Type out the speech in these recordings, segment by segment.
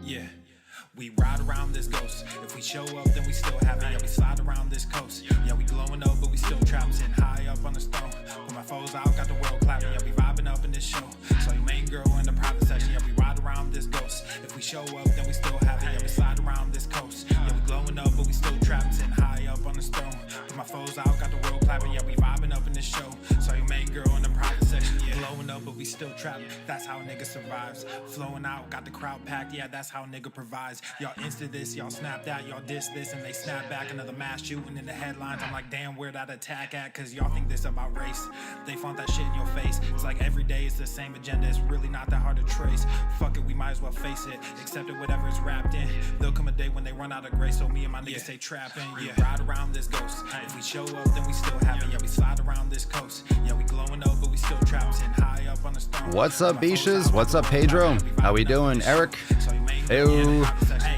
Yeah. We ride around this ghost. If we show up, then we still have it. Yeah, we slide around this coast. Yeah, we glowing up, but we still trapped. Sitting high up on the stone. Put my foes out, got the world clapping. Yeah, we vibing up in this show. So your main girl in the private section. Yeah, we ride around this ghost. If we show up, then we still have it. Yeah, we slide around this coast. Yeah, we glowing up, but we still trapped. Sitting high up on the stone. Put my foes out, got the world clapping. Yeah, we vibing up in this show. So your main girl in the private section. Yeah, glowing up, but we still trapped. That's how a nigga survives. Flowing out, got the crowd packed. Yeah, that's how a nigga provides. Y'all insta this, y'all snap that, y'all diss this, and they snap back. Another mass shooting in the headlines. I'm like, damn, where that attack at? Cause y'all think this about race. They flaunt that shit in your face. It's like every day it's the same agenda. It's really not that hard to trace. Fuck it, we might as well face it. Accept it, whatever it's wrapped in. There'll come a day when they run out of grace. So me and my niggas stay trapping. Yeah, ride around this ghost. If we show up, then we still have it. Yeah, we slide around this coast. Yeah, we glowing up, but we still trapped. Sitting high up on the stone. What's up, Beaches? What's up, Pedro? How we doing, Eric? Ew.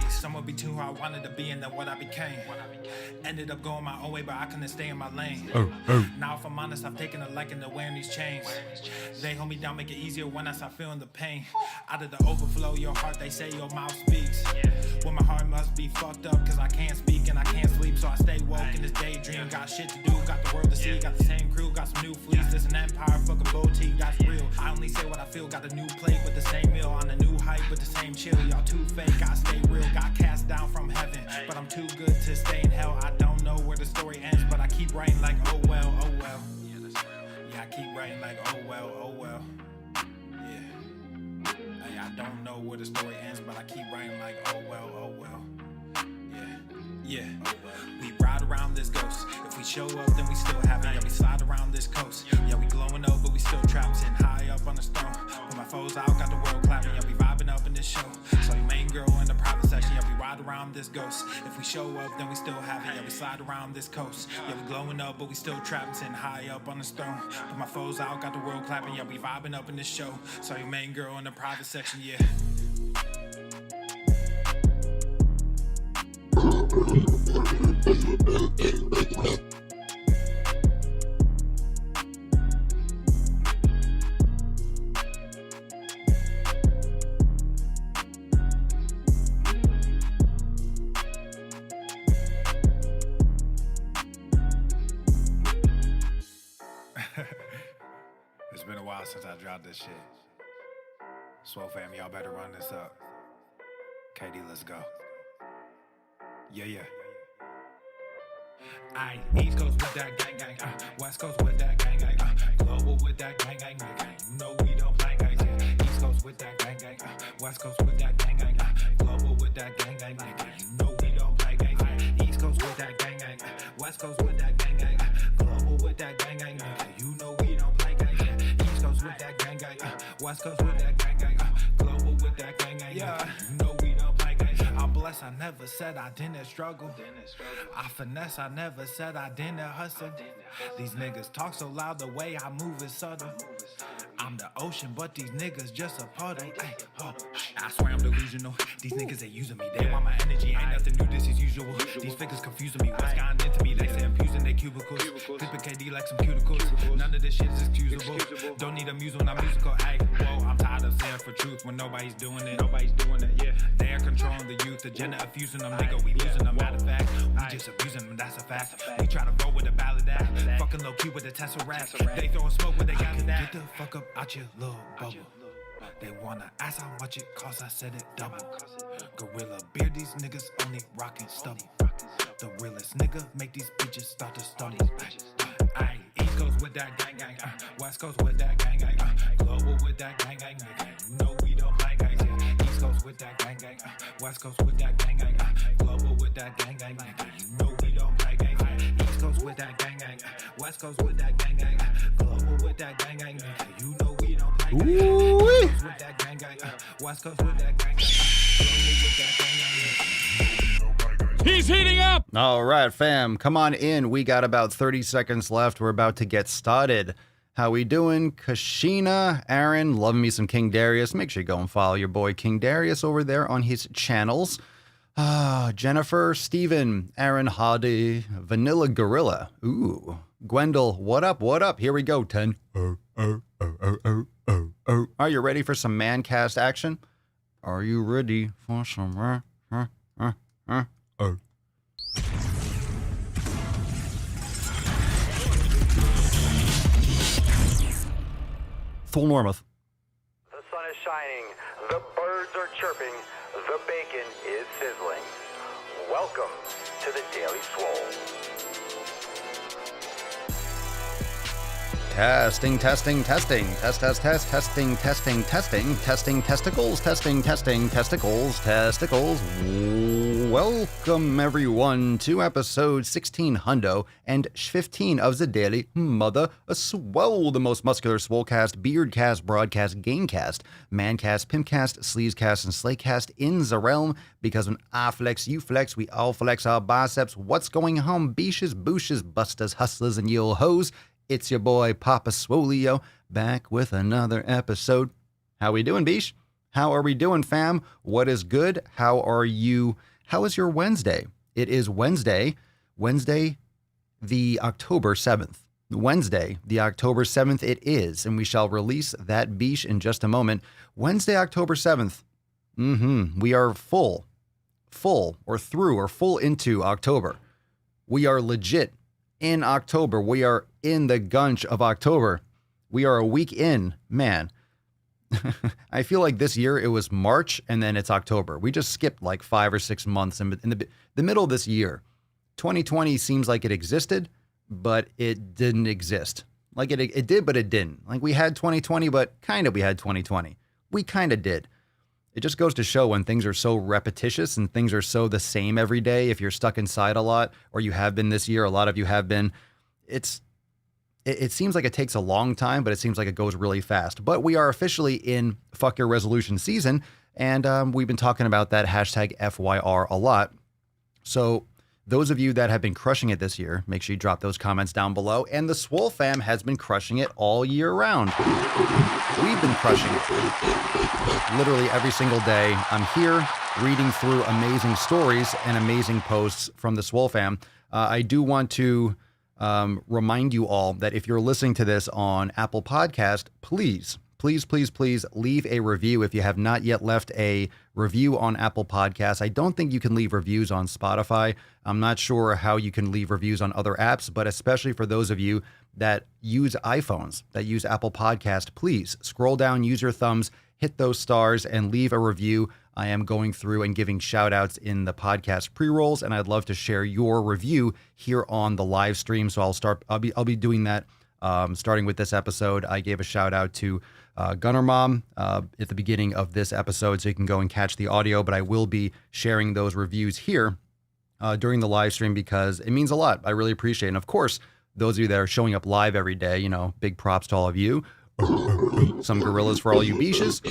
Somewhere between who I wanted to be and then what I became. Ended up going my own way, but I couldn't stay in my lane. Now if I'm honest, I've taken a liking to wearing these chains. They hold me down, make it easier when I start feeling the pain. Out of the overflow, your heart, they say your mouth speaks. Well, my heart must be fucked up, cause I can't speak and I can't sleep. So I stay woke in this daydream. Got shit to do, got the world to see. Got the same crew, got some new fleets. This an empire, fuck a boutique, that's real. I only say what I feel, got a new plate with the same meal. On a new hype with the same chill. Y'all too fake, I stay real. Got cast down from heaven, but I'm too good to stay in hell. I don't know where the story ends, but I keep writing like, oh well, oh well. Yeah, I keep writing like, oh well, oh well. Yeah. Hey, I don't know where the story ends, but I keep writing like, oh well, oh well. Yeah, oh well. We ride around this ghost. If we show up, then we still have it. Yeah, we slide around this coast. Yeah, we glowing up, but we still trapped. Sitting high up on the stone. Put my foes out, got the world clapping. Yeah, we vibing up in this show. So your main girl in the private section. Yeah, we ride around this ghost. If we show up, then we still have it. Yeah, we slide around this coast. Yeah, we glowing up, but we still trapped. Sitting high up on the stone. Put my foes out, got the world clapping. Yeah, we vibing up in this show. So your main girl in the private section. Yeah. It's been a while since I dropped this shit. Swole fam, y'all better run this up. KD, let's go. Yeah. Aye, East Coast with that gang gang, West Coast with that gang gang, global with that gang gang, you know we don't play guys, yeah. East Coast with that gang gang, West Coast with that gang gang, global with that gang gang, you know we don't play guys, yeah. East Coast with that gang gang, West Coast with that gang gang, global with that gang gang, you know we don't play guys, yeah. East Coast with that gang gang, West Coast with that gang gang, global with that gang gang, yeah. You know we don't play guys. I'm blessed, I never said I didn't struggle. I finesse, I never said I didn't hustle. These niggas talk so loud, the way I move is subtle. I'm the ocean, but these niggas just a puddle. Ay, oh, I swear I'm delusional. These niggas ain't using me. They want my energy, ain't nothing new, this is usual. These figures confusing me. What's gotten into me? They say I'm using their cubicles. Clipping KD like some cuticles. None of this shit is excusable. Don't need a muse when I'm musical. Ay, whoa, I'm tired of saying for truth when nobody's doing it. Yeah. They're controlling the youth. Agenda of fusing them, nigga. We losing them. Matter of fact, we just abusing them. That's a fact. We try to roll with a ballad act. Fucking low key with a Tesseract. They throwing smoke when they got that. Get the fuck up out your little bubble. They wanna ask how much it costs, I said it double. Gorilla beer, these niggas only rockin' stubble. The realest nigga make these bitches start to stumble. Aye, East Coast with that gang gang, West Coast with that gang gang, global with that gang gang, you know we don't play guys, yeah. East Coast with that gang gang, West Coast with that gang gang, global with that gang gang, you know we don't play guys, yeah. East Coast with that gang gang, West Coast with that gang gang, global with that gang gang, you know we don't play guys, yeah. East Coast with that gang gang, West Coast with that gang gang, global with that gang gang. He's heating up! All right, fam, come on in. We got about 30 seconds left. We're about to get started. How we doing? Kashina, Aaron, loving me some King Darius. Make sure you go and follow your boy King Darius over there on his channels. Jennifer, Steven, Aaron Hardy, Vanilla Gorilla. Ooh, Gwendol, what up, what up? Here we go, 10. Are you ready for some man cast action? Are you ready for some? Swolenormous. The sun is shining, the birds are chirping, the bacon is sizzling. Welcome to the Daily Swole. Testing, testing, testing, testing, testicles. Welcome everyone to episode 1600 and 15 of the Daily Mother Swell, the most muscular swolecast, beardcast, broadcast, gamecast, mancast, pimpcast, sleazecast, and slaycast in the realm, because when I flex, you flex, we all flex our biceps. What's going on, beaches, booshes, busters, hustlers, and yo hoes? It's your boy, Papa Swolio, back with another episode. How we doing, Beesh? How are we doing, fam? What is good? How are you? How is your Wednesday? It is Wednesday, the October 7th. Wednesday, the October 7th it is, and we shall release that Beesh in just a moment. Wednesday, October 7th. We are full into October. We are legit in October. We are in the gunch of October. We are a week in, man. I feel like this year it was March and then it's October. We just skipped like 5 or 6 months in the middle of this year. 2020 seems like it existed, but it didn't exist. Like it did, but it didn't. Like we had 2020, but kind of we had 2020. We kind of did. It just goes to show when things are so repetitious and things are so the same every day, if you're stuck inside a lot, or you have been this year, a lot of you have been, it seems like it takes a long time, but it seems like it goes really fast. But we are officially in Fuck Your Resolution season, and we've been talking about that hashtag FYR a lot. So those of you that have been crushing it this year, make sure you drop those comments down below. And the Swole fam has been crushing it all year round. We've been crushing it literally every single day. I'm here reading through amazing stories and amazing posts from the Swole fam. I do want to remind you all that if you're listening to this on Apple Podcast, please leave a review if you have not yet left a review on Apple Podcasts. I don't think you can leave reviews on Spotify. I'm not sure how you can leave reviews on other apps, but especially for those of you that use iPhones, that use Apple Podcast, please scroll down, use your thumbs, hit those stars, and leave a review. I am going through and giving shout outs in the podcast pre-rolls, and I'd love to share your review here on the live stream. So I'll be doing that. Starting with this episode, I gave a shout out to Gunner Mom at the beginning of this episode, so you can go and catch the audio, but I will be sharing those reviews here during the live stream because it means a lot. I really appreciate it. And of course, those of you that are showing up live every day, big props to all of you. Some gorillas for all you beaches.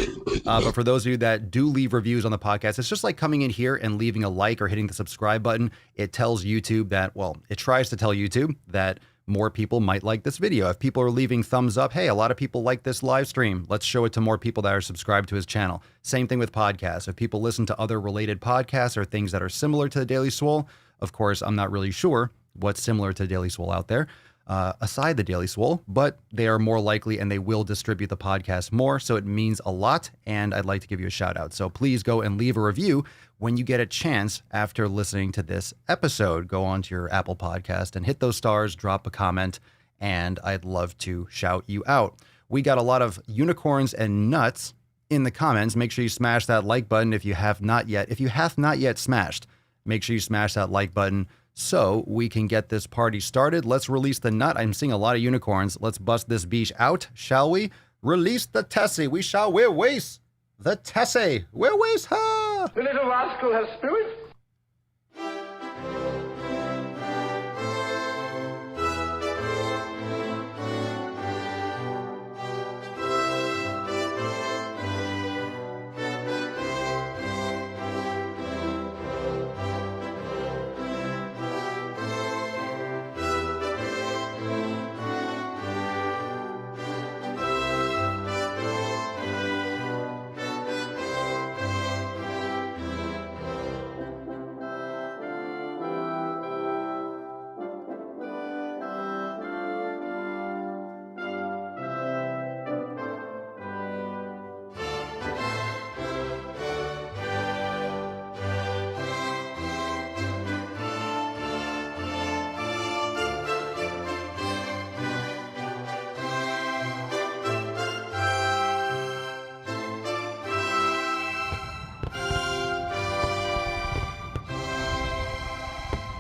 But for those of you that do leave reviews on the podcast, it's just like coming in here and leaving a like or hitting the subscribe button. It tells YouTube that, it tries to tell YouTube that more people might like this video. If people are leaving thumbs up, hey, a lot of people like this live stream. Let's show it to more people that are subscribed to his channel. Same thing with podcasts. If people listen to other related podcasts or things that are similar to the Daily Swole, of course, I'm not really sure what's similar to Daily Swole out there, aside the Daily Swole, but they are more likely and they will distribute the podcast more. So it means a lot. And I'd like to give you a shout out. So please go and leave a review when you get a chance after listening to this episode. Go onto your Apple Podcast and hit those stars, drop a comment, and I'd love to shout you out. We got a lot of unicorns and nuts in the comments. Make sure you smash that like button if you have not yet. If you have not yet smashed, make sure you smash that like button so we can get this party started. Let's release the nut. I'm seeing a lot of unicorns. Let's bust this beach out, shall we? Release the Tessie. We shall wear waist. The Tessie. Wear waist, ha! The little rascal has spirit.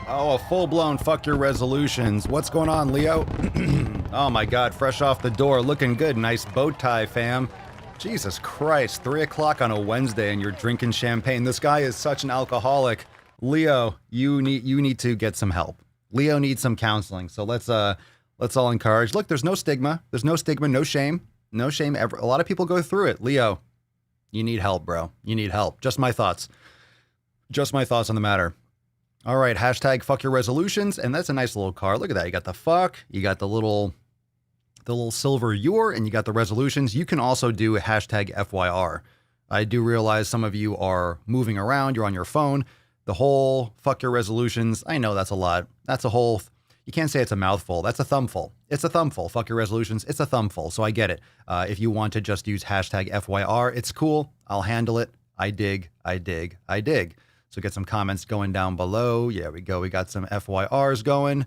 Oh, a full-blown fuck your resolutions. What's going on, Leo? Oh my God, fresh off the door, looking good. Nice bow tie, fam. Jesus Christ, 3 o'clock on a Wednesday and you're drinking champagne. This guy is such an alcoholic. Leo, you need to get some help. Leo needs some counseling. So let's all encourage. Look, there's no stigma. There's no stigma, no shame. No shame ever. A lot of people go through it. Leo, you need help, bro. You need help. Just my thoughts. Just my thoughts on the matter. All right, hashtag fuck your resolutions. And that's a nice little card. Look at that. You got the fuck, you got the little silver your, and you got the resolutions. You can also do a hashtag FYR. I do realize some of you are moving around. You're on your phone. The whole fuck your resolutions. I know that's a lot. That's a whole, you can't say it's a mouthful. That's a thumbful. It's a thumbful. Fuck your resolutions. It's a thumbful. So I get it. If you want to just use hashtag FYR, it's cool. I'll handle it. I dig. So get some comments going down below. Yeah, we go. We got some FYRs going.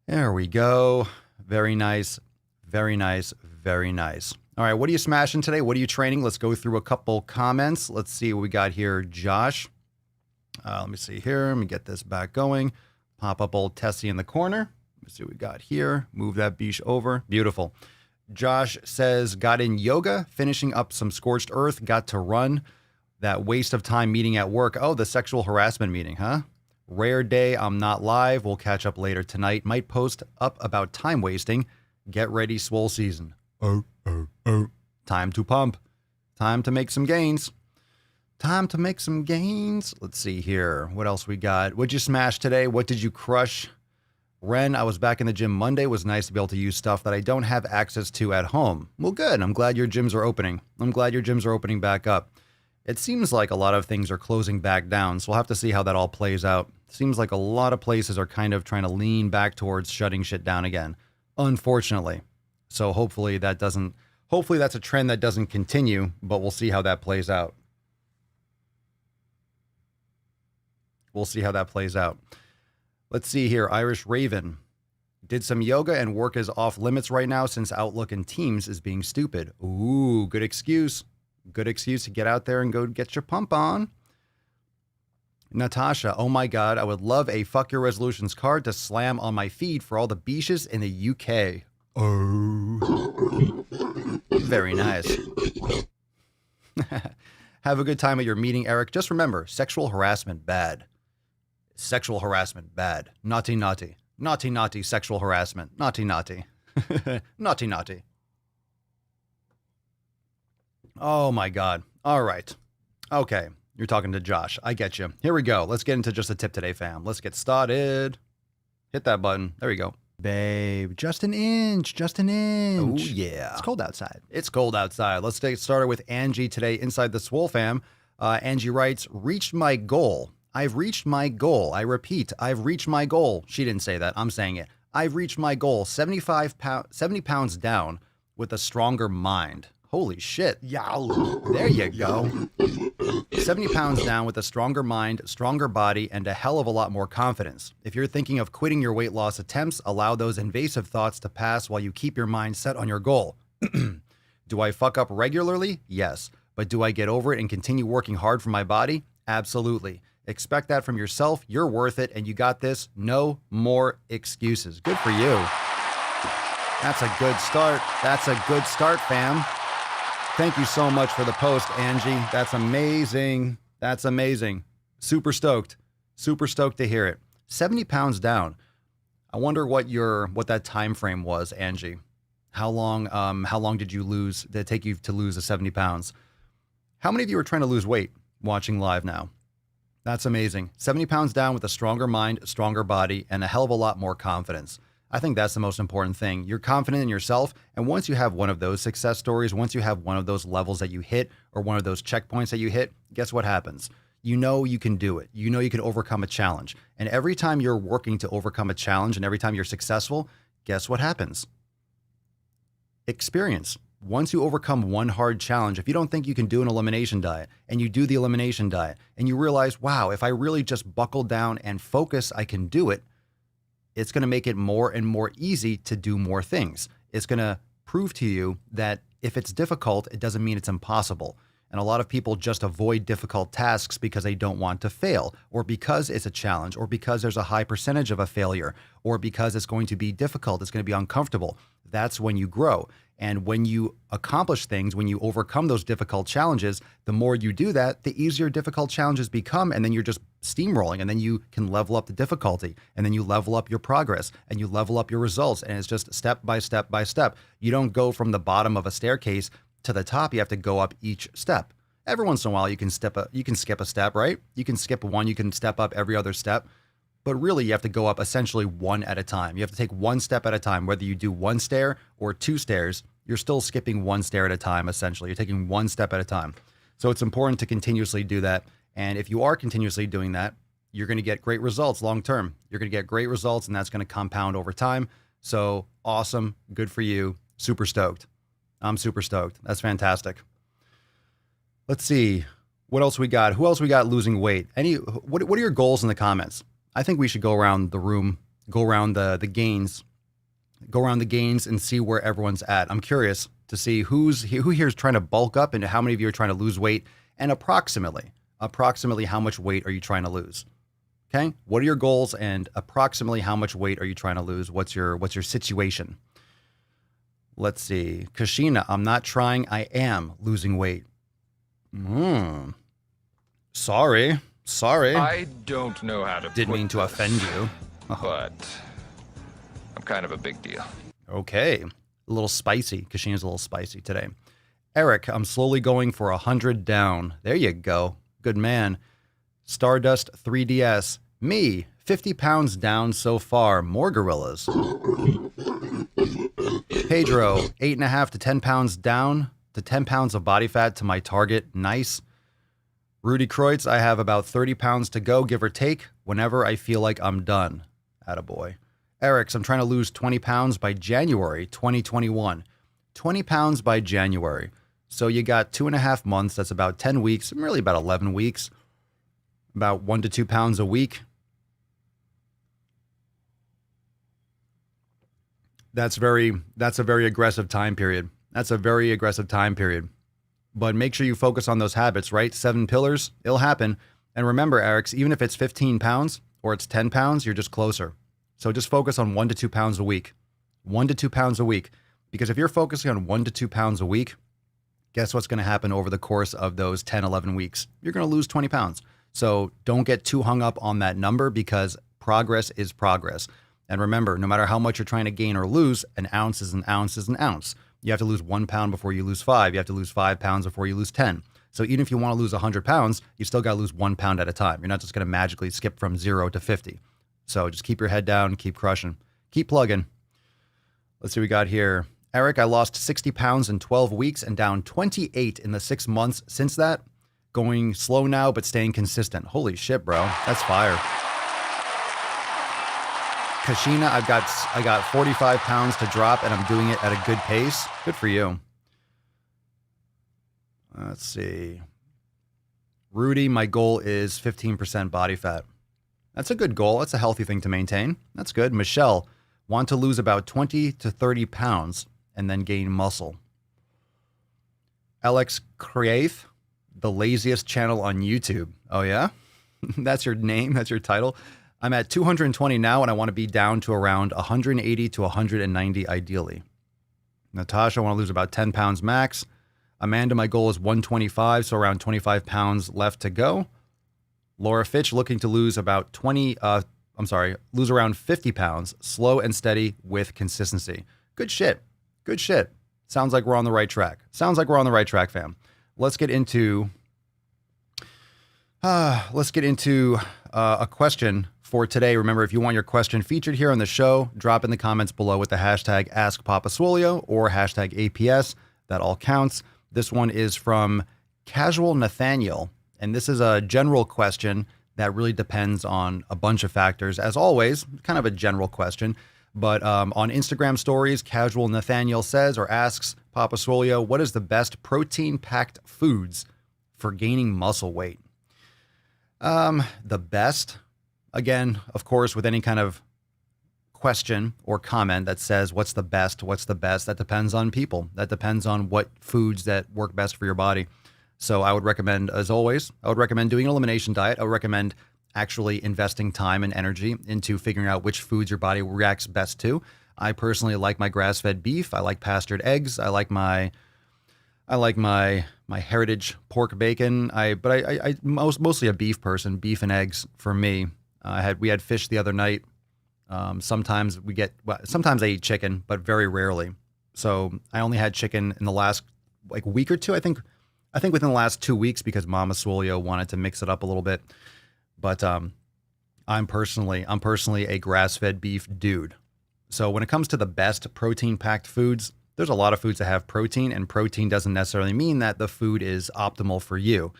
There we go. Very nice. Very nice. Very nice. All right. What are you smashing today? What are you training? Let's go through a couple comments. Let's see what we got here. Josh. Let me see here. Let me get this back going. Pop up old Tessie in the corner. Let's see what we got here. Move that beach over. Beautiful. Josh says, got in yoga, finishing up some scorched earth, got to run. That waste of time meeting at work. Oh, the sexual harassment meeting, huh? Rare day, I'm not live. We'll catch up later tonight. Might post up about time wasting. Get ready, Swole season. Time to pump. Time to make some gains. Time to make some gains. Let's see here. What else we got? What'd you smash today? What did you crush? Ren, I was back in the gym Monday. It was nice to be able to use stuff that I don't have access to at home. Well, good. I'm glad your gyms are opening. I'm glad your gyms are opening back up. It seems like a lot of things are closing back down, so we'll have to see how that all plays out. Seems like a lot of places are kind of trying to lean back towards shutting shit down again, unfortunately. So hopefully that's a trend that doesn't continue, but we'll see how that plays out. We'll see how that plays out. Let's see here. Irish Raven. Did some yoga and work is off limits right now since Outlook and Teams is being stupid. Ooh, good excuse. Good excuse to get out there and go get your pump on. Natasha, oh my God, I would love a fuck your resolutions card to slam on my feed for all the beaches in the UK. Oh, very nice. Have a good time at your meeting, Eric. Just remember, sexual harassment, bad. Sexual harassment, bad. Naughty, naughty. Naughty, naughty, sexual harassment. Naughty, naughty. Naughty, naughty. Oh my God. All right. Okay. You're talking to Josh. I get you. Here we go. Let's get into just a tip today, fam. Let's get started. Hit that button. There we go. Babe, just an inch. Oh, yeah. It's cold outside. It's cold outside. Let's get started with Angie today inside the Swole fam. Angie writes, reached my goal. I've reached my goal. I repeat, I've reached my goal. She didn't say that. I'm saying it. I've reached my goal. 70 pounds down with a stronger mind. Holy shit. Yow. There you go. 70 pounds down with a stronger mind, stronger body, and a hell of a lot more confidence. If you're thinking of quitting your weight loss attempts, allow those invasive thoughts to pass while you keep your mind set on your goal. Do I fuck up regularly? Yes. But do I get over it and continue working hard for my body? Absolutely. Expect that from yourself. You're worth it, and you got this. No more excuses. Good for you. That's a good start. That's a good start, fam. Thank you so much for the post, Angie. That's amazing. That's amazing. Super stoked. Super stoked to hear it. 70 pounds down. I wonder what that time frame was, Angie. How long did it take you to lose the 70 pounds? How many of you are trying to lose weight watching live now? That's amazing. 70 pounds down with a stronger mind, stronger body, and a hell of a lot more confidence. I think that's the most important thing. You're confident in yourself, and once you have one of those success stories, once you have one of those levels that you hit or one of those checkpoints that you hit, guess what happens? You know you can do it. You know you can overcome a challenge. And every time you're working to overcome a challenge and every time you're successful, guess what happens? Experience. Once you overcome one hard challenge, if you don't think you can do an elimination diet and you do the elimination diet and you realize, wow, if I really just buckle down and focus, I can do it. It's going to make it more and more easy to do more things. It's going to prove to you that if it's difficult, it doesn't mean it's impossible. And a lot of people just avoid difficult tasks because they don't want to fail, or because it's a challenge, or because there's a high percentage of a failure, or because it's going to be difficult, it's going to be uncomfortable. That's when you grow. And when you accomplish things, when you overcome those difficult challenges, the more you do that, the easier difficult challenges become. And then you're just steamrolling, and then you can level up the difficulty, and then you level up your progress, and you level up your results. And it's just step by step by step. You don't go from the bottom of a staircase to the top. You have to go up each step. Every once in a while, you can skip a step, right? You can skip one, you can step up every other step. But really, you have to go up essentially one at a time. You have to take one step at a time. Whether you do one stair or two stairs, you're still skipping one stair at a time, essentially. You're taking one step at a time. So it's important to continuously do that. And if you are continuously doing that, you're going to get great results long term. You're going to get great results, and that's going to compound over time. So awesome. Good for you. Super stoked. I'm super stoked. That's fantastic. Let's see. What else we got? Who else we got losing weight? What are your goals in the comments? I think we should go around the room, go around the gains and see where everyone's at. I'm curious to see who here is trying to bulk up and how many of you are trying to lose weight, and approximately how much weight are you trying to lose? Okay. What are your goals, and approximately how much weight are you trying to lose? What's your situation? Let's see. Kashina, I'm not trying. I am losing weight. Sorry. I don't know how to Didn't mean to offend you. But I'm kind of a big deal. Okay. A little spicy. Kashina's a little spicy today. Eric, I'm slowly going for 100 down. There you go. Good man. Stardust 3DS. Me, 50 pounds down so far. More gorillas. Pedro, 8.5 to 10 pounds down to 10 pounds of body fat to my target. Nice. Rudy Kreutz, I have about 30 pounds to go, give or take, whenever I feel like I'm done. Attaboy. Eric, I'm trying to lose 20 pounds by January 2021. 20 pounds by January. So you got 2.5 months. That's about 10 weeks, really about 11 weeks. About 1 to 2 pounds a week. That's a very aggressive time period. But make sure you focus on those habits, right? 7 pillars, it'll happen. And remember, Eric, even if it's 15 pounds or it's 10 pounds, you're just closer. So just focus on 1 to 2 pounds a week. 1 to 2 pounds a week. Because if you're focusing on 1 to 2 pounds a week, guess what's going to happen over the course of those 10, 11 weeks? You're going to lose 20 pounds. So don't get too hung up on that number, because progress is progress. And remember, no matter how much you're trying to gain or lose, an ounce is an ounce is an ounce. You have to lose 1 pound before you lose 5. You have to lose 5 pounds before you lose 10. So even if you want to lose 100 pounds, you still got to lose 1 pound at a time. You're not just going to magically skip from 0 to 50. So just keep your head down, keep crushing, keep plugging. Let's see what we got here. Eric, I lost 60 pounds in 12 weeks and down 28 in the 6 months since that. Going slow now, but staying consistent. Holy shit, bro. That's fire. Kashina, I got 45 pounds to drop, and I'm doing it at a good pace. Good for you. Let's see. Rudy, my goal is 15% body fat. That's a good goal. That's a healthy thing to maintain. That's good. Michelle, want to lose about 20 to 30 pounds and then gain muscle. Alex Creath, the laziest channel on YouTube. Oh, yeah? That's your name? That's your title? I'm at 220 now, and I want to be down to around 180 to 190 ideally. Natasha, I want to lose about 10 pounds max. Amanda, my goal is 125, so around 25 pounds left to go. Laura Fitch, looking to lose about lose around 50 pounds, slow and steady with consistency. Good shit. Good shit. Sounds like we're on the right track. Fam. Let's get into a question for today. Remember, if you want your question featured here on the show, drop in the comments below with the hashtag AskPapaSwolio or hashtag APS. That all counts. This one is from Casual Nathaniel, and this is a general question that really depends on a bunch of factors. As always, kind of a general question, but on Instagram stories, Casual Nathaniel says or asks Papa Swolio, what is the best protein-packed foods for gaining muscle weight? The best, again, of course, with any kind of question or comment that says, what's the best? That depends on people. That depends on what foods that work best for your body. So I would recommend, as always, I would recommend doing an elimination diet. I would recommend actually investing time and energy into figuring out which foods your body reacts best to. I personally like my grass-fed beef. I like pastured eggs. I like my heritage pork bacon. I mostly a beef person. Beef and eggs for me. We had fish the other night. Sometimes I eat chicken, but very rarely. So I only had chicken in the last week or two. I think within the last 2 weeks because Mama Swolio wanted to mix it up a little bit. But I'm personally a grass-fed beef dude. So when it comes to the best protein-packed foods, there's a lot of foods that have protein, and protein doesn't necessarily mean that the food is optimal for you.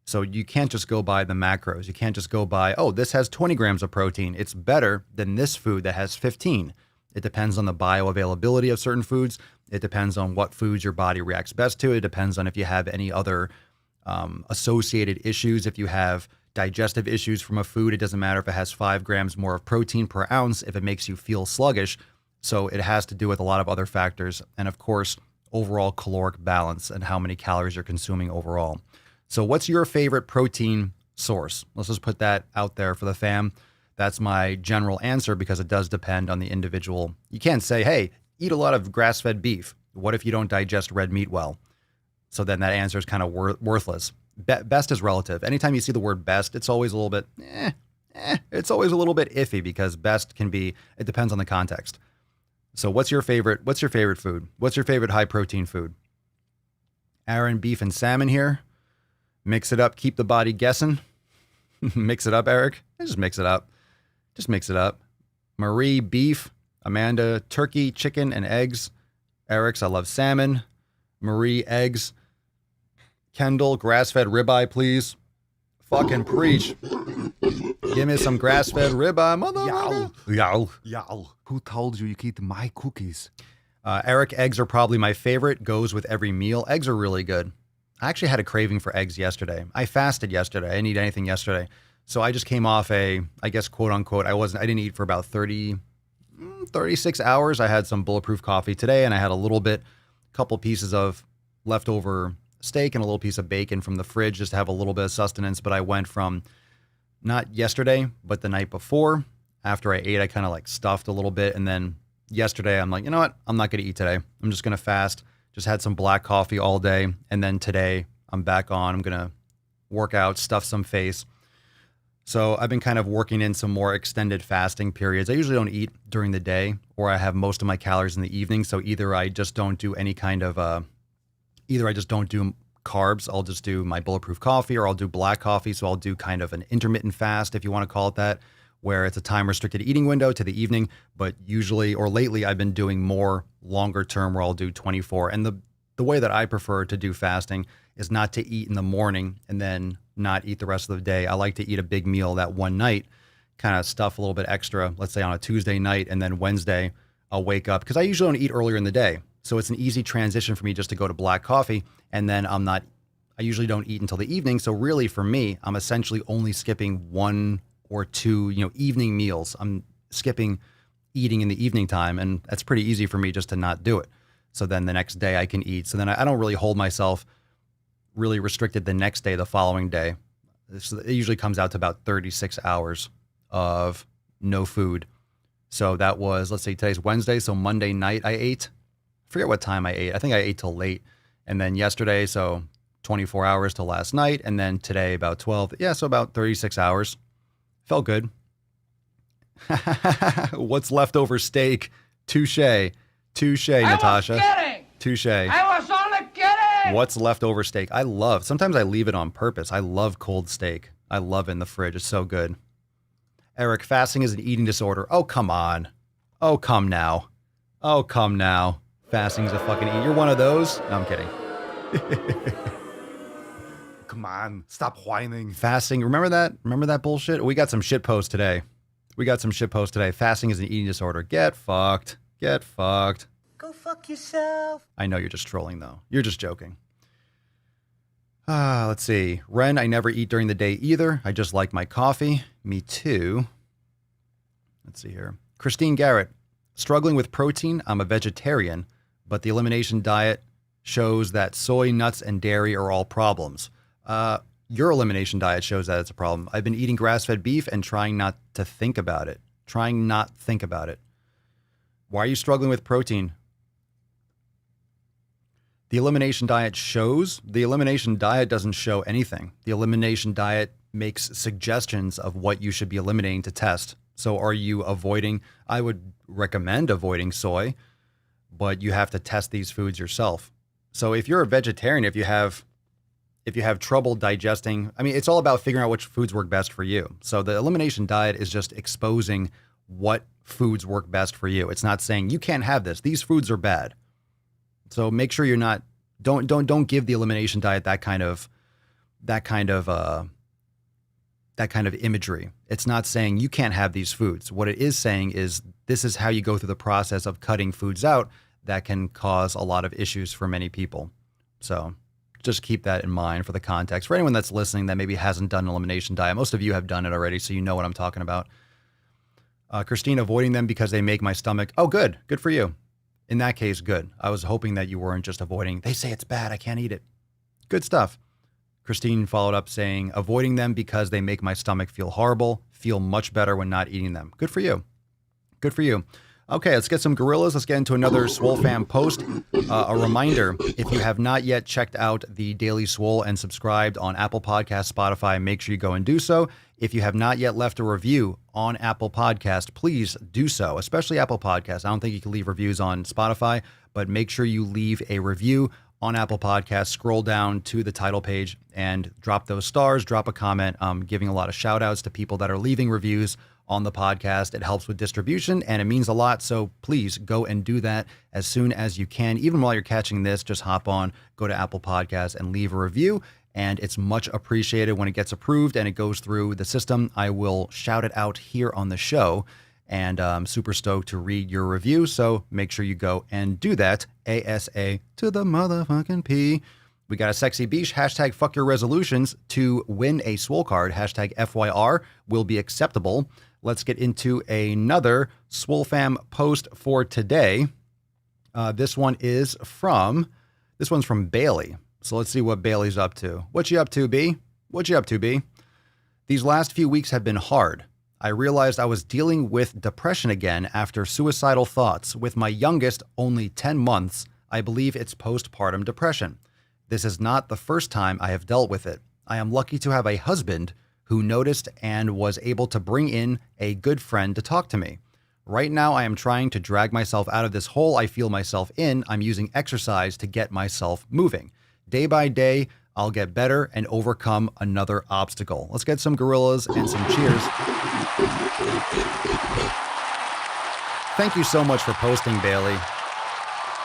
So you can't just go by the macros. You can't just go by, oh, this has 20 grams of protein. It's better than this food that has 15. It depends on the bioavailability of certain foods. It depends on what foods your body reacts best to. It depends on if you have any other associated issues. If you have digestive issues from a food, it doesn't matter if it has 5 grams more of protein per ounce if it makes you feel sluggish. So it has to do with a lot of other factors. And of course, overall caloric balance and how many calories you're consuming overall. So what's your favorite protein source? Let's just put that out there for the fam. That's my general answer because it does depend on the individual. You can't say, hey, eat a lot of grass-fed beef. What if you don't digest red meat well? So then that answer is kind of worthless. Best is relative. Anytime you see the word best, it's always a little bit, it's always a little bit iffy because best can be, it depends on the context. So what's your favorite food? What's your favorite high protein food? Aaron, beef and salmon here. Mix it up. Keep the body guessing. Mix it up, Eric. Just mix it up. Just mix it up. Marie, beef. Amanda, turkey, chicken, and eggs. Eric's, I love salmon. Marie, eggs. Kendall, grass-fed ribeye, please. Fucking preach. Give me some grass-fed ribeye, motherfucker. Yow. Who told you could eat my cookies? Eric, eggs are probably my favorite. Goes with every meal. Eggs are really good. I actually had a craving for eggs yesterday. I fasted yesterday. I didn't eat anything yesterday. So I just came off I guess, quote unquote, I didn't eat for about 36 hours. I had some bulletproof coffee today and I had a couple pieces of leftover steak and a little piece of bacon from the fridge just to have a little bit of sustenance. But I went from not yesterday, but the night before. After I ate, I kind of stuffed a little bit. And then yesterday, I'm like, you know what? I'm not going to eat today. I'm just going to fast. Just had some black coffee all day. And then today I'm back on. I'm going to work out, stuff some face. So I've been kind of working in some more extended fasting periods. I usually don't eat during the day, or I have most of my calories in the evening. So either I just don't do any kind of, either I just don't do carbs. I'll just do my bulletproof coffee, or I'll do black coffee. So I'll do kind of an intermittent fast, if you want to call it that, where it's a time restricted eating window to the evening. But usually, or lately, I've been doing more longer term where I'll do 24. And the way that I prefer to do fasting is not to eat in the morning and then not eat the rest of the day. I like to eat a big meal that one night, kind of stuff a little bit extra, let's say on a Tuesday night, and then Wednesday I'll wake up, because I usually don't eat earlier in the day. So it's an easy transition for me just to go to black coffee, and then I usually don't eat until the evening. So really for me, I'm essentially only skipping 1 or 2, evening meals. I'm skipping eating in the evening time, and that's pretty easy for me just to not do it. So then the next day I can eat. So then I don't really hold myself really restricted the next day, the following day. So it usually comes out to about 36 hours of no food. So that was, let's say today's Wednesday. So Monday night I ate. I forget what time I ate. I think I ate till late. And then yesterday, so 24 hours till last night. And then today about 12. Yeah, so about 36 hours. Felt good. What's leftover steak? Touche, Natasha. Touche. I was only kidding! What's leftover steak? Sometimes I leave it on purpose. I love cold steak. I love it in the fridge. It's so good. Eric, fasting is an eating disorder. Oh, come on. Oh, come now. Fasting is a fucking eat. You're one of those? No, I'm kidding. Come on, stop whining. Fasting, remember that? Remember that bullshit? We got some shit posts today. Fasting is an eating disorder. Get fucked. Go fuck yourself. I know you're just trolling, though. You're just joking. Let's see. Ren, I never eat during the day either. I just like my coffee. Me too. Let's see here. Christine Garrett, struggling with protein. I'm a vegetarian, but the elimination diet shows that soy, nuts, and dairy are all problems. Your elimination diet shows that it's a problem. I've been eating grass-fed beef and trying not to think about it. Why are you struggling with protein? The elimination diet shows. The elimination diet doesn't show anything. The elimination diet makes suggestions of what you should be eliminating to test. So are you avoiding? I would recommend avoiding soy, but you have to test these foods yourself. So if you're a vegetarian, if you have trouble digesting, I mean, it's all about figuring out which foods work best for you. So the elimination diet is just exposing what foods work best for you. It's not saying you can't have this. These foods are bad. So make sure you're not, don't give the elimination diet that kind of imagery. It's not saying you can't have these foods. What it is saying is this is how you go through the process of cutting foods out that can cause a lot of issues for many people. So just keep that in mind for the context. For anyone that's listening that maybe hasn't done an elimination diet, most of you have done it already, so you know what I'm talking about. Christine, avoiding them because they make my stomach. Oh, good. Good for you. In that case, good. I was hoping that you weren't just avoiding. They say it's bad. I can't eat it. Good stuff. Christine followed up saying, avoiding them because they make my stomach feel horrible, feel much better when not eating them. Good for you. Good for you. Okay, let's get some gorillas. Let's get into another Swole fam post. A reminder, if you have not yet checked out the Daily Swole and subscribed on Apple Podcasts, Spotify, make sure you go and do so. If you have not yet left a review on Apple Podcast, please do so, especially Apple Podcasts. I don't think you can leave reviews on Spotify, but make sure you leave a review on Apple Podcasts. Scroll down to the title page and drop those stars, drop a comment. I'm giving a lot of shout outs to people that are leaving reviews on the podcast. It helps with distribution and it means a lot. So please go and do that as soon as you can. Even while you're catching this, just hop on, go to Apple Podcasts and leave a review. And it's much appreciated when it gets approved and it goes through the system. I will shout it out here on the show. And I'm super stoked to read your review. So make sure you go and do that. ASA to the motherfucking P. We got a sexy beach. Hashtag fuck your resolutions to win a Swole card. Hashtag FYR will be acceptable. Let's get into another Swole fam post for today. This one's from Bailey. So let's see what Bailey's up to. What you up to, B? What you up to, B? These last few weeks have been hard. I realized I was dealing with depression again after suicidal thoughts. With my youngest only 10 months, I believe it's postpartum depression. This is not the first time I have dealt with it. I am lucky to have a husband who noticed and was able to bring in a good friend to talk to me. Right now, I am trying to drag myself out of this hole I feel myself in. I'm using exercise to get myself moving. Day by day, I'll get better and overcome another obstacle. Let's get some gorillas and some cheers. Thank you so much for posting, Bailey.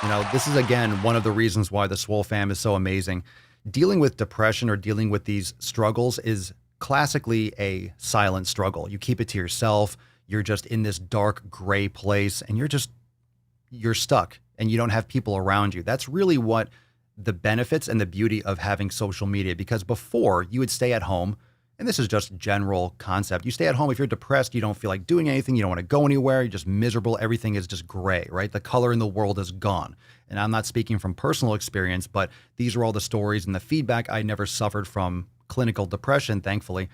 You know, this is, again, one of the reasons why the Swole fam is so amazing. Dealing with depression or dealing with these struggles is classically a silent struggle. You keep it to yourself. You're just in this dark gray place and you're stuck and you don't have people around you. That's really what the benefits and the beauty of having social media, because before you would stay at home, and this is just general concept. You stay at home. If you're depressed, you don't feel like doing anything. You don't want to go anywhere. You're just miserable. Everything is just gray, right? The color in the world is gone. And I'm not speaking from personal experience, but these are all the stories and the feedback. I never suffered from clinical depression, thankfully.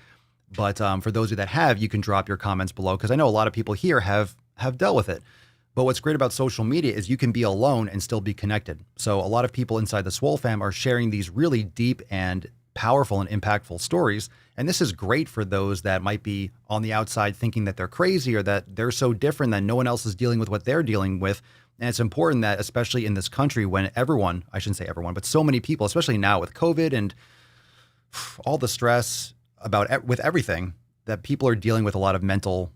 But for those of you that have, you can drop your comments below, because I know a lot of people here have dealt with it. But what's great about social media is you can be alone and still be connected. So a lot of people inside the Swole fam are sharing these really deep and powerful and impactful stories. And this is great for those that might be on the outside thinking that they're crazy or that they're so different that no one else is dealing with what they're dealing with. And it's important that, especially in this country, when everyone, I shouldn't say everyone, but so many people, especially now with COVID and all the stress with everything, that people are dealing with a lot of mental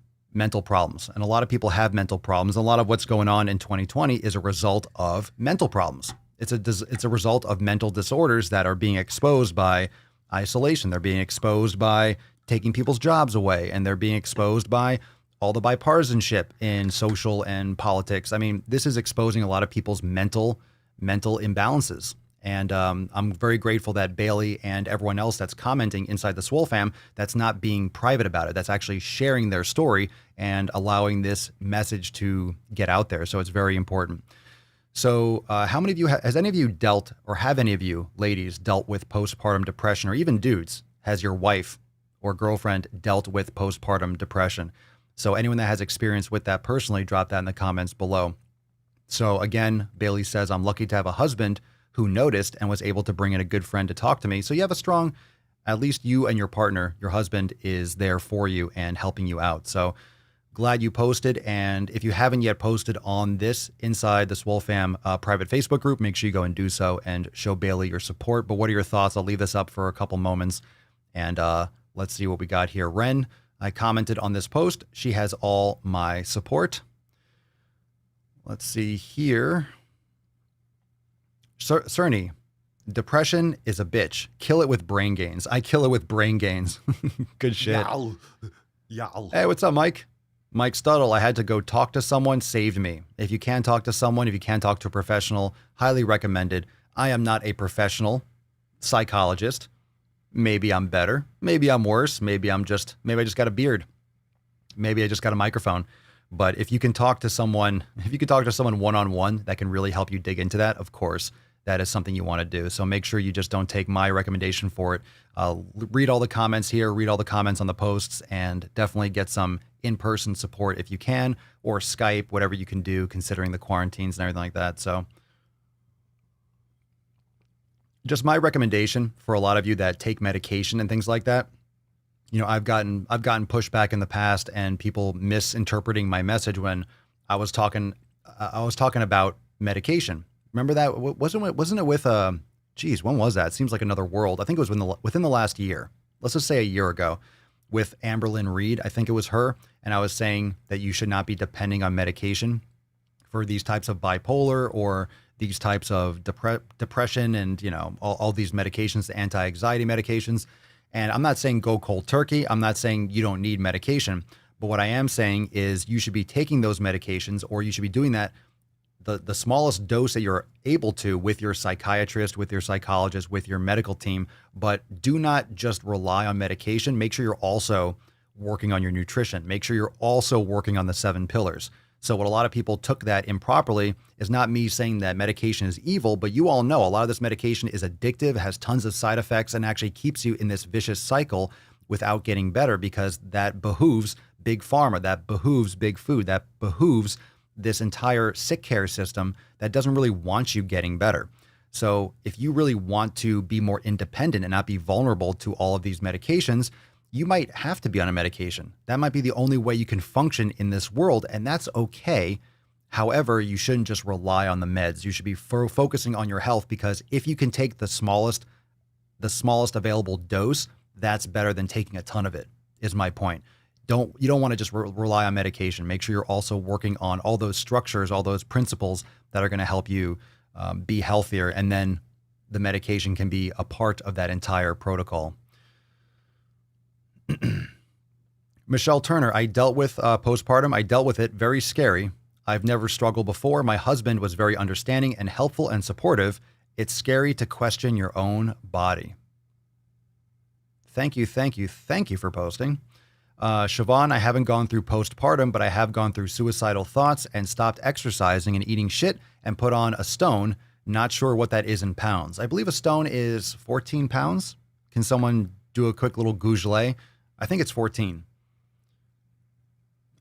problems. And a lot of people have mental problems. A lot of what's going on in 2020 is a result of mental problems. It's a result of mental disorders that are being exposed by isolation. They're being exposed by taking people's jobs away, and they're being exposed by all the bipartisanship in social and politics. I mean, this is exposing a lot of people's mental imbalances. And I'm very grateful that Bailey and everyone else that's commenting inside the Swole fam, that's not being private about it. That's actually sharing their story and allowing this message to get out there. So it's very important. So how many of you, has any of you dealt, or have any of you ladies dealt with postpartum depression, or even dudes, has your wife or girlfriend dealt with postpartum depression? So anyone that has experience with that personally, drop that in the comments below. So again, Bailey says, I'm lucky to have a husband who noticed and was able to bring in a good friend to talk to me. So you have a strong, at least you and your partner, your husband is there for you and helping you out. So glad you posted. And if you haven't yet posted on this Inside the Swole Fam private Facebook group, make sure you go and do so and show Bailey your support. But what are your thoughts? I'll leave this up for a couple moments and let's see what we got here. Ren, I commented on this post. She has all my support. Let's see here. Cerny, depression is a bitch. Kill it with brain gains. I kill it with brain gains. Good shit. Yow. Yow. Hey, what's up, Mike? Mike Stuttle, I had to go talk to someone, saved me. If you can talk to someone, if you can talk to a professional, highly recommended. I am not a professional psychologist. Maybe I'm better. Maybe I'm worse. Maybe I just got a beard. Maybe I just got a microphone. But if you can talk to someone, one-on-one that can really help you dig into that, of course, that is something you want to do. So make sure you just don't take my recommendation for it. Read all the comments here, read all the comments on the posts, and definitely get some in-person support if you can, or Skype, whatever you can do, considering the quarantines and everything like that. So just my recommendation for a lot of you that take medication and things like that. You know, I've gotten pushback in the past and people misinterpreting my message when I was talking about medication. Remember that? Wasn't it with when was that? It seems like another world. I think it was within the last year. Let's just say a year ago, with Amberlynn Reed. I think it was her. And I was saying that you should not be depending on medication for these types of bipolar or these types of depression and, you know, all these medications, the anti-anxiety medications. And I'm not saying go cold turkey. I'm not saying you don't need medication. But what I am saying is you should be taking those medications, or you should be doing that the smallest dose that you're able to with your psychiatrist, with your psychologist, with your medical team. But do not just rely on medication. Make sure you're also working on your nutrition. Make sure you're also working on the 7 pillars. So what a lot of people took that improperly is not me saying that medication is evil, but you all know a lot of this medication is addictive, has tons of side effects, and actually keeps you in this vicious cycle without getting better, because that behooves big pharma, that behooves big food, that behooves this entire sick care system that doesn't really want you getting better. So if you really want to be more independent and not be vulnerable to all of these medications, you might have to be on a medication. That might be the only way you can function in this world, and that's okay. However, you shouldn't just rely on the meds. You should be focusing on your health, because if you can take the smallest available dose, that's better than taking a ton of it, is my point. You don't want to just rely on medication. Make sure you're also working on all those structures, all those principles that are going to help you be healthier. And then the medication can be a part of that entire protocol. Michelle Turner, I dealt with postpartum. I dealt with it. Very scary. I've never struggled before. My husband was very understanding and helpful and supportive. It's scary to question your own body. Thank you for posting. Siobhan, I haven't gone through postpartum, but I have gone through suicidal thoughts and stopped exercising and eating shit and put on a stone. Not sure what that is in pounds. I believe a stone is 14 pounds. Can someone do a quick little Gougelet? I think it's 14.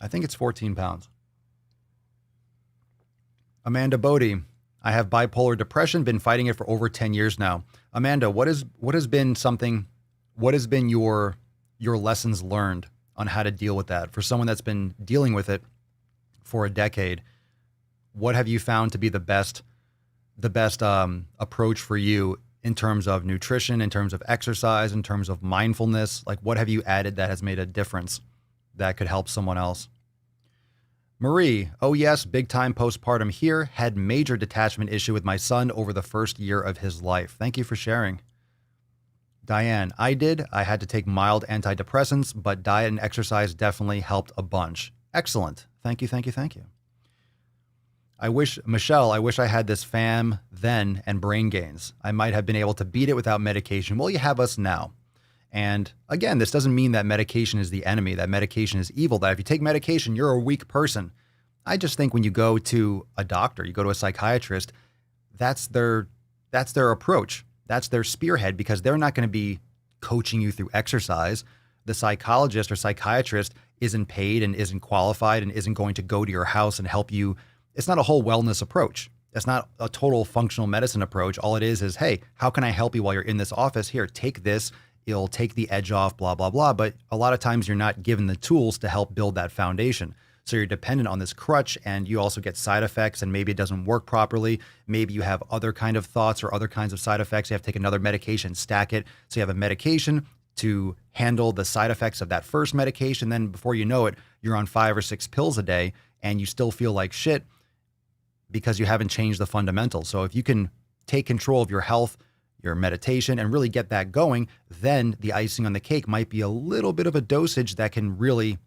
I think it's 14 pounds. Amanda Bodie, I have bipolar depression, been fighting it for over 10 years now. Amanda, what has been your lessons learned on how to deal with that? For someone that's been dealing with it for a decade, what have you found to be the best approach for you in terms of nutrition, in terms of exercise, in terms of mindfulness? Like, what have you added that has made a difference that could help someone else? Marie, oh yes, big time postpartum here. Had major detachment issue with my son over the first year of his life. Thank you for sharing. Diane, I had to take mild antidepressants, but diet and exercise definitely helped a bunch. Excellent. Thank you. Michelle, I wish I had this fam then and brain gains. I might have been able to beat it without medication. Well, you have us now. And again, this doesn't mean that medication is the enemy, that medication is evil, that if you take medication, you're a weak person. I just think when you go to a doctor, you go to a psychiatrist, that's their approach. That's their spearhead, because they're not going to be coaching you through exercise. The psychologist or psychiatrist isn't paid and isn't qualified and isn't going to go to your house and help you. It's not a whole wellness approach. It's not a total functional medicine approach. All it is, hey, how can I help you while you're in this office? Here, take this. It'll take the edge off, blah, blah, blah. But a lot of times you're not given the tools to help build that foundation. So you're dependent on this crutch, and you also get side effects, and maybe it doesn't work properly. Maybe you have other kind of thoughts or other kinds of side effects. You have to take another medication, stack it. So you have a medication to handle the side effects of that first medication. Then before you know it, you're on 5 or 6 pills a day, and you still feel like shit because you haven't changed the fundamentals. So if you can take control of your health, your meditation, and really get that going, then the icing on the cake might be a little bit of a dosage that can really,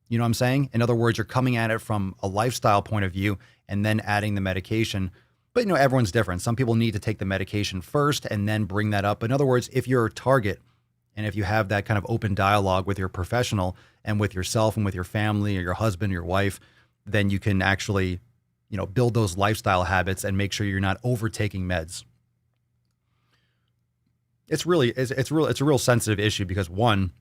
you know what I'm saying? In other words, you're coming at it from a lifestyle point of view and then adding the medication. But, you know, everyone's different. Some people need to take the medication first and then bring that up. In other words, if you're a target and if you have that kind of open dialogue with your professional and with yourself and with your family or your husband or your wife, then you can actually, you know, build those lifestyle habits and make sure you're not overtaking meds. It's a real sensitive issue because, one,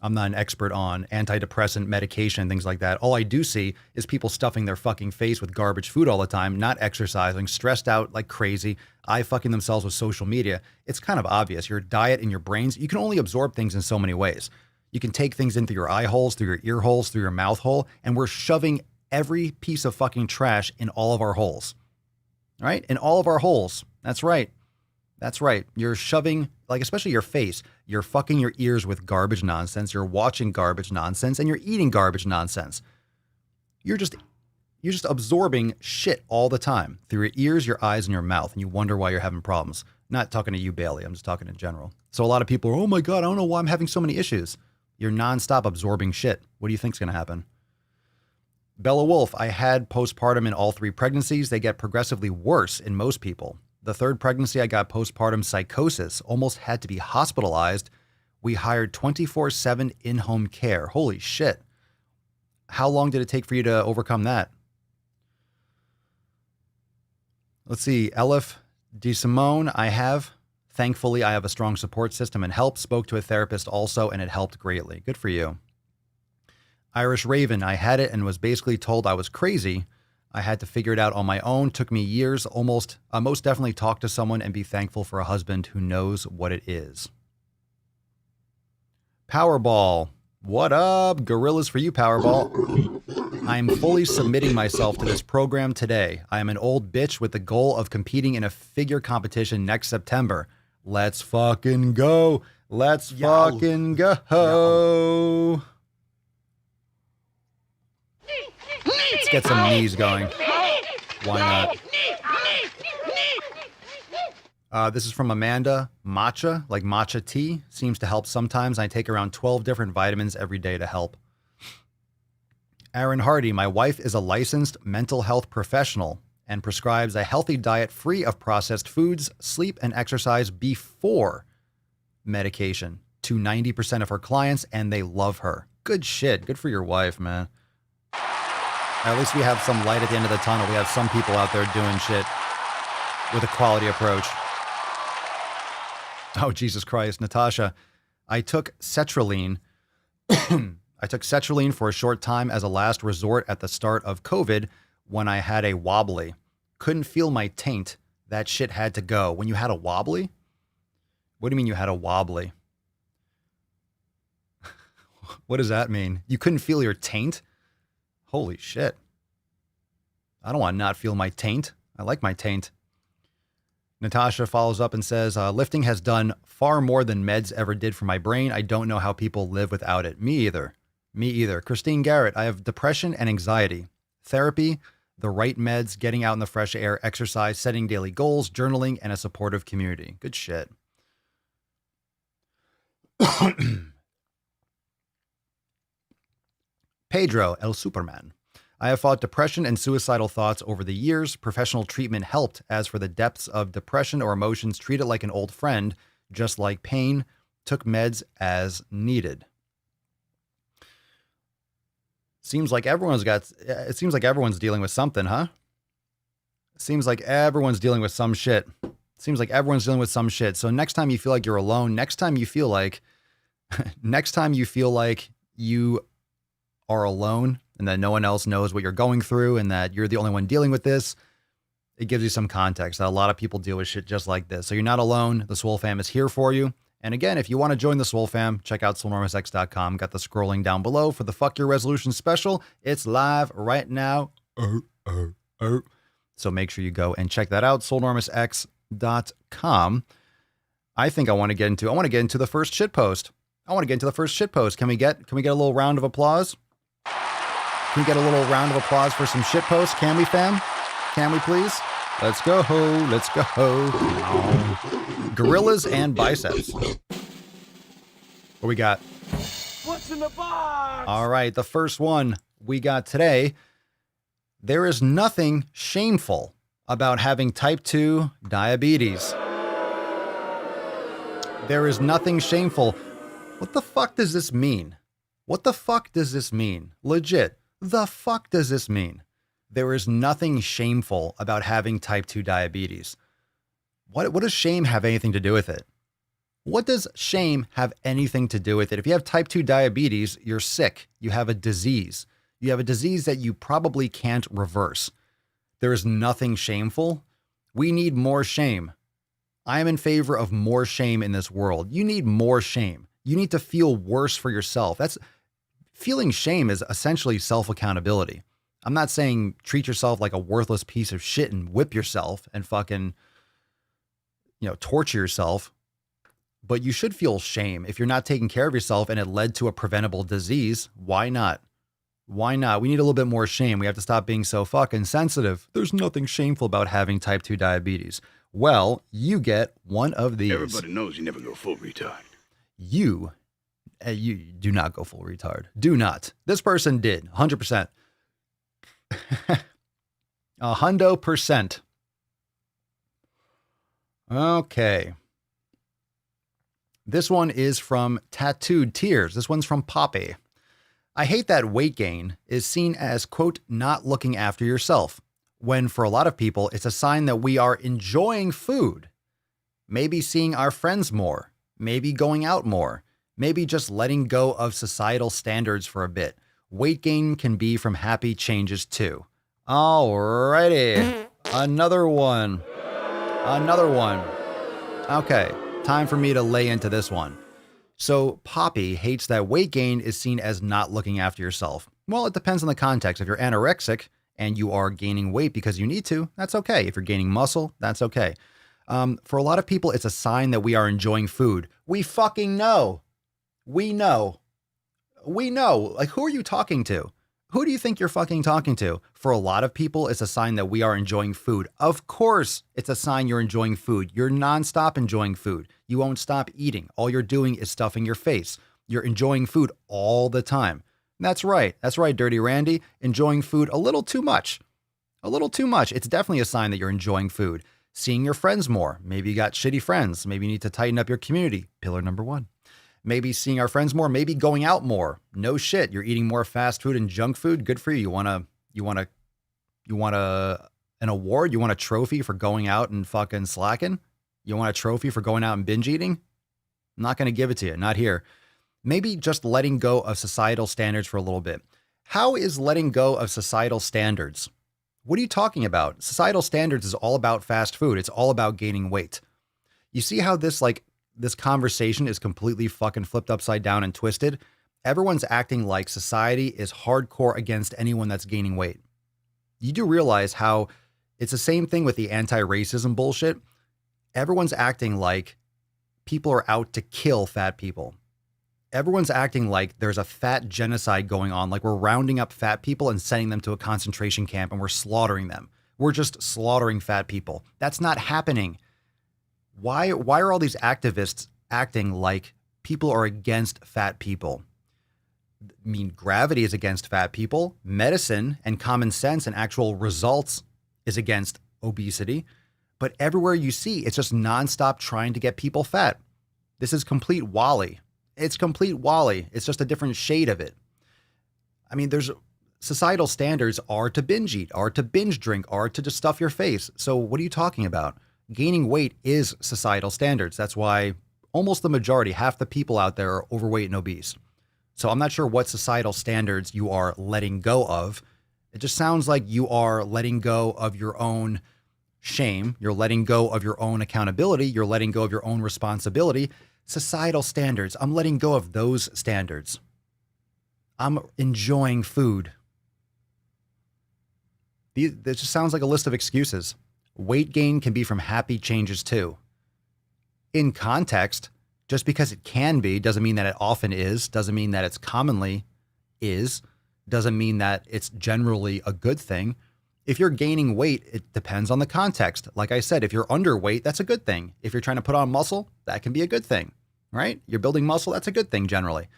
I'm not an expert on antidepressant medication and things like that. All I do see is people stuffing their fucking face with garbage food all the time, not exercising, stressed out like crazy, eye fucking themselves with social media. It's kind of obvious. Your diet and your brains, you can only absorb things in so many ways. You can take things in through your eye holes, through your ear holes, through your mouth hole, and we're shoving every piece of fucking trash in all of our holes. All right? In all of our holes. That's right. That's right. You're shoving, like, especially your face, you're fucking your ears with garbage nonsense. You're watching garbage nonsense, and you're eating garbage nonsense. You're just absorbing shit all the time through your ears, your eyes, and your mouth. And you wonder why you're having problems. Not talking to you, Bailey. I'm just talking in general. So a lot of people are, oh my God, I don't know why I'm having so many issues. You're nonstop absorbing shit. What do you think's going to happen? Bella Wolf, I had postpartum in all 3 pregnancies. They get progressively worse in most people. The 3rd pregnancy, I got postpartum psychosis, almost had to be hospitalized. We hired 24/7 in-home care. Holy shit. How long did it take for you to overcome that? Let's see. Elif DeSimone, thankfully, I have a strong support system and help. Spoke to a therapist also, and it helped greatly. Good for you. Irish Raven, I had it and was basically told I was crazy. I had to figure it out on my own. Took me years, most definitely talk to someone and be thankful for a husband who knows what it is. Powerball. What up? Gorillas for you, Powerball. I am fully submitting myself to this program today. I am an old bitch with the goal of competing in a figure competition next September. Let's fucking go. Let's fucking go. Let's get some knees going. Why not? This is from Amanda. Matcha, like matcha tea, seems to help sometimes. I take around 12 different vitamins every day to help. Aaron Hardy, my wife is a licensed mental health professional and prescribes a healthy diet free of processed foods, sleep, and exercise before medication to 90% of her clients, and they love her. Good shit. Good for your wife, man. At least we have some light at the end of the tunnel. We have some people out there doing shit with a quality approach. Oh, Jesus Christ. Natasha, I took sertraline. I took sertraline for a short time as a last resort at the start of COVID when I had a wobbly. Couldn't feel my taint. That shit had to go. When you had a wobbly? What do you mean you had a wobbly? What does that mean? You couldn't feel your taint? Holy shit. I don't want to not feel my taint. I like my taint. Natasha follows up and says, lifting has done far more than meds ever did for my brain. I don't know how people live without it. Me either. Me either. Christine Garrett, I have depression and anxiety. Therapy, the right meds, getting out in the fresh air, exercise, setting daily goals, journaling, and a supportive community. Good shit. Pedro El Superman. I have fought depression and suicidal thoughts over the years. Professional treatment helped. As for the depths of depression or emotions, treat it like an old friend, just like pain. Took meds as needed. Seems like it seems like everyone's dealing with something, huh? Seems like everyone's dealing with some shit. Seems like everyone's dealing with some shit. So next time you feel like you're alone, next time you feel like you are alone and that no one else knows what you're going through and that you're the only one dealing with this, it gives you some context that a lot of people deal with shit just like this. So you're not alone. The Swole fam is here for you. And again, if you want to join the Swole fam, check out swolenormousx.com. Got the scrolling down below for the Fuck Your Resolution special. It's live right now. So make sure you go and check that out, swolenormousx.com. I think I want to get into the first shit post. Can we get a little round of applause? Can we get a little round of applause for some shit posts? Can we, fam? Can we please? Let's go. Gorillas and biceps. What we got? What's in the box? All right, the first one we got today. There is nothing shameful about having type 2 diabetes. There is nothing shameful. What the fuck does this mean? Legit, the fuck does this mean? There is nothing shameful about having type 2 diabetes. What does shame have anything to do with it? What does shame have anything to do with it? If you have type 2 diabetes, you're sick. You have a disease. You have a disease that you probably can't reverse. There is nothing shameful. We need more shame. I am in favor of more shame in this world. You need more shame. You need to feel worse for yourself. Feeling shame is essentially self-accountability. I'm not saying treat yourself like a worthless piece of shit and whip yourself and fucking, torture yourself. But you should feel shame if you're not taking care of yourself and it led to a preventable disease. Why not? We need a little bit more shame. We have to stop being so fucking sensitive. There's nothing shameful about having type 2 diabetes. Well, you get one of these. Everybody knows you never go full retard. You do not go full retard. Do not. This person did. 100%. 100%. Okay. This one is from Tattooed Tears. This one's from Poppy. I hate that weight gain is seen as, quote, not looking after yourself, when for a lot of people, it's a sign that we are enjoying food, maybe seeing our friends more, maybe going out more, maybe just letting go of societal standards for a bit. Weight gain can be from happy changes too. Alrighty. Another one. Okay, time for me to lay into this one. So Poppy hates that weight gain is seen as not looking after yourself. Well, it depends on the context. If you're anorexic and you are gaining weight because you need to, that's okay. If you're gaining muscle, that's okay. For a lot of people, it's a sign that we are enjoying food. We fucking know. We know. Like, who are you talking to? Who do you think you're fucking talking to? For a lot of people, it's a sign that we are enjoying food. Of course, it's a sign you're enjoying food. You're nonstop enjoying food. You won't stop eating. All you're doing is stuffing your face. You're enjoying food all the time. That's right, Dirty Randy. Enjoying food a little too much. It's definitely a sign that you're enjoying food. Seeing your friends more. Maybe you got shitty friends. Maybe you need to tighten up your community. Pillar number 1. Maybe seeing our friends more. Maybe going out more. No shit. You're eating more fast food and junk food. Good for you. You want an award? You want a trophy for going out and fucking slacking? You want a trophy for going out and binge eating? I'm not going to give it to you. Not here. Maybe just letting go of societal standards for a little bit. How is letting go of societal standards? What are you talking about? Societal standards is all about fast food. It's all about gaining weight. You see how this conversation is completely fucking flipped upside down and twisted? Everyone's acting like society is hardcore against anyone that's gaining weight. You do realize how it's the same thing with the anti-racism bullshit. Everyone's acting like people are out to kill fat people. Everyone's acting like there's a fat genocide going on, like we're rounding up fat people and sending them to a concentration camp and we're slaughtering them. We're just slaughtering fat people. That's not happening. Why are all these activists acting like people are against fat people? I mean, gravity is against fat people. Medicine and common sense and actual results is against obesity. But everywhere you see, it's just nonstop trying to get people fat. This is complete Wally. It's complete Wally. It's just a different shade of it. I mean, there's Societal standards are to binge eat, are to binge drink, are to just stuff your face. So what are you talking about? Gaining weight is societal standards. That's why almost the majority, half the people out there are overweight and obese. So I'm not sure what societal standards you are letting go of. It just sounds like you are letting go of your own shame. You're letting go of your own accountability. You're letting go of your own responsibility. Societal standards. I'm letting go of those standards. I'm enjoying food. This just sounds like a list of excuses. Weight gain can be from happy changes too. In context, just because it can be doesn't mean that it often is, doesn't mean that it's commonly is, doesn't mean that it's generally a good thing. If you're gaining weight, it depends on the context. Like I said, if you're underweight, that's a good thing. If you're trying to put on muscle, that can be a good thing, right? You're building muscle, that's a good thing generally.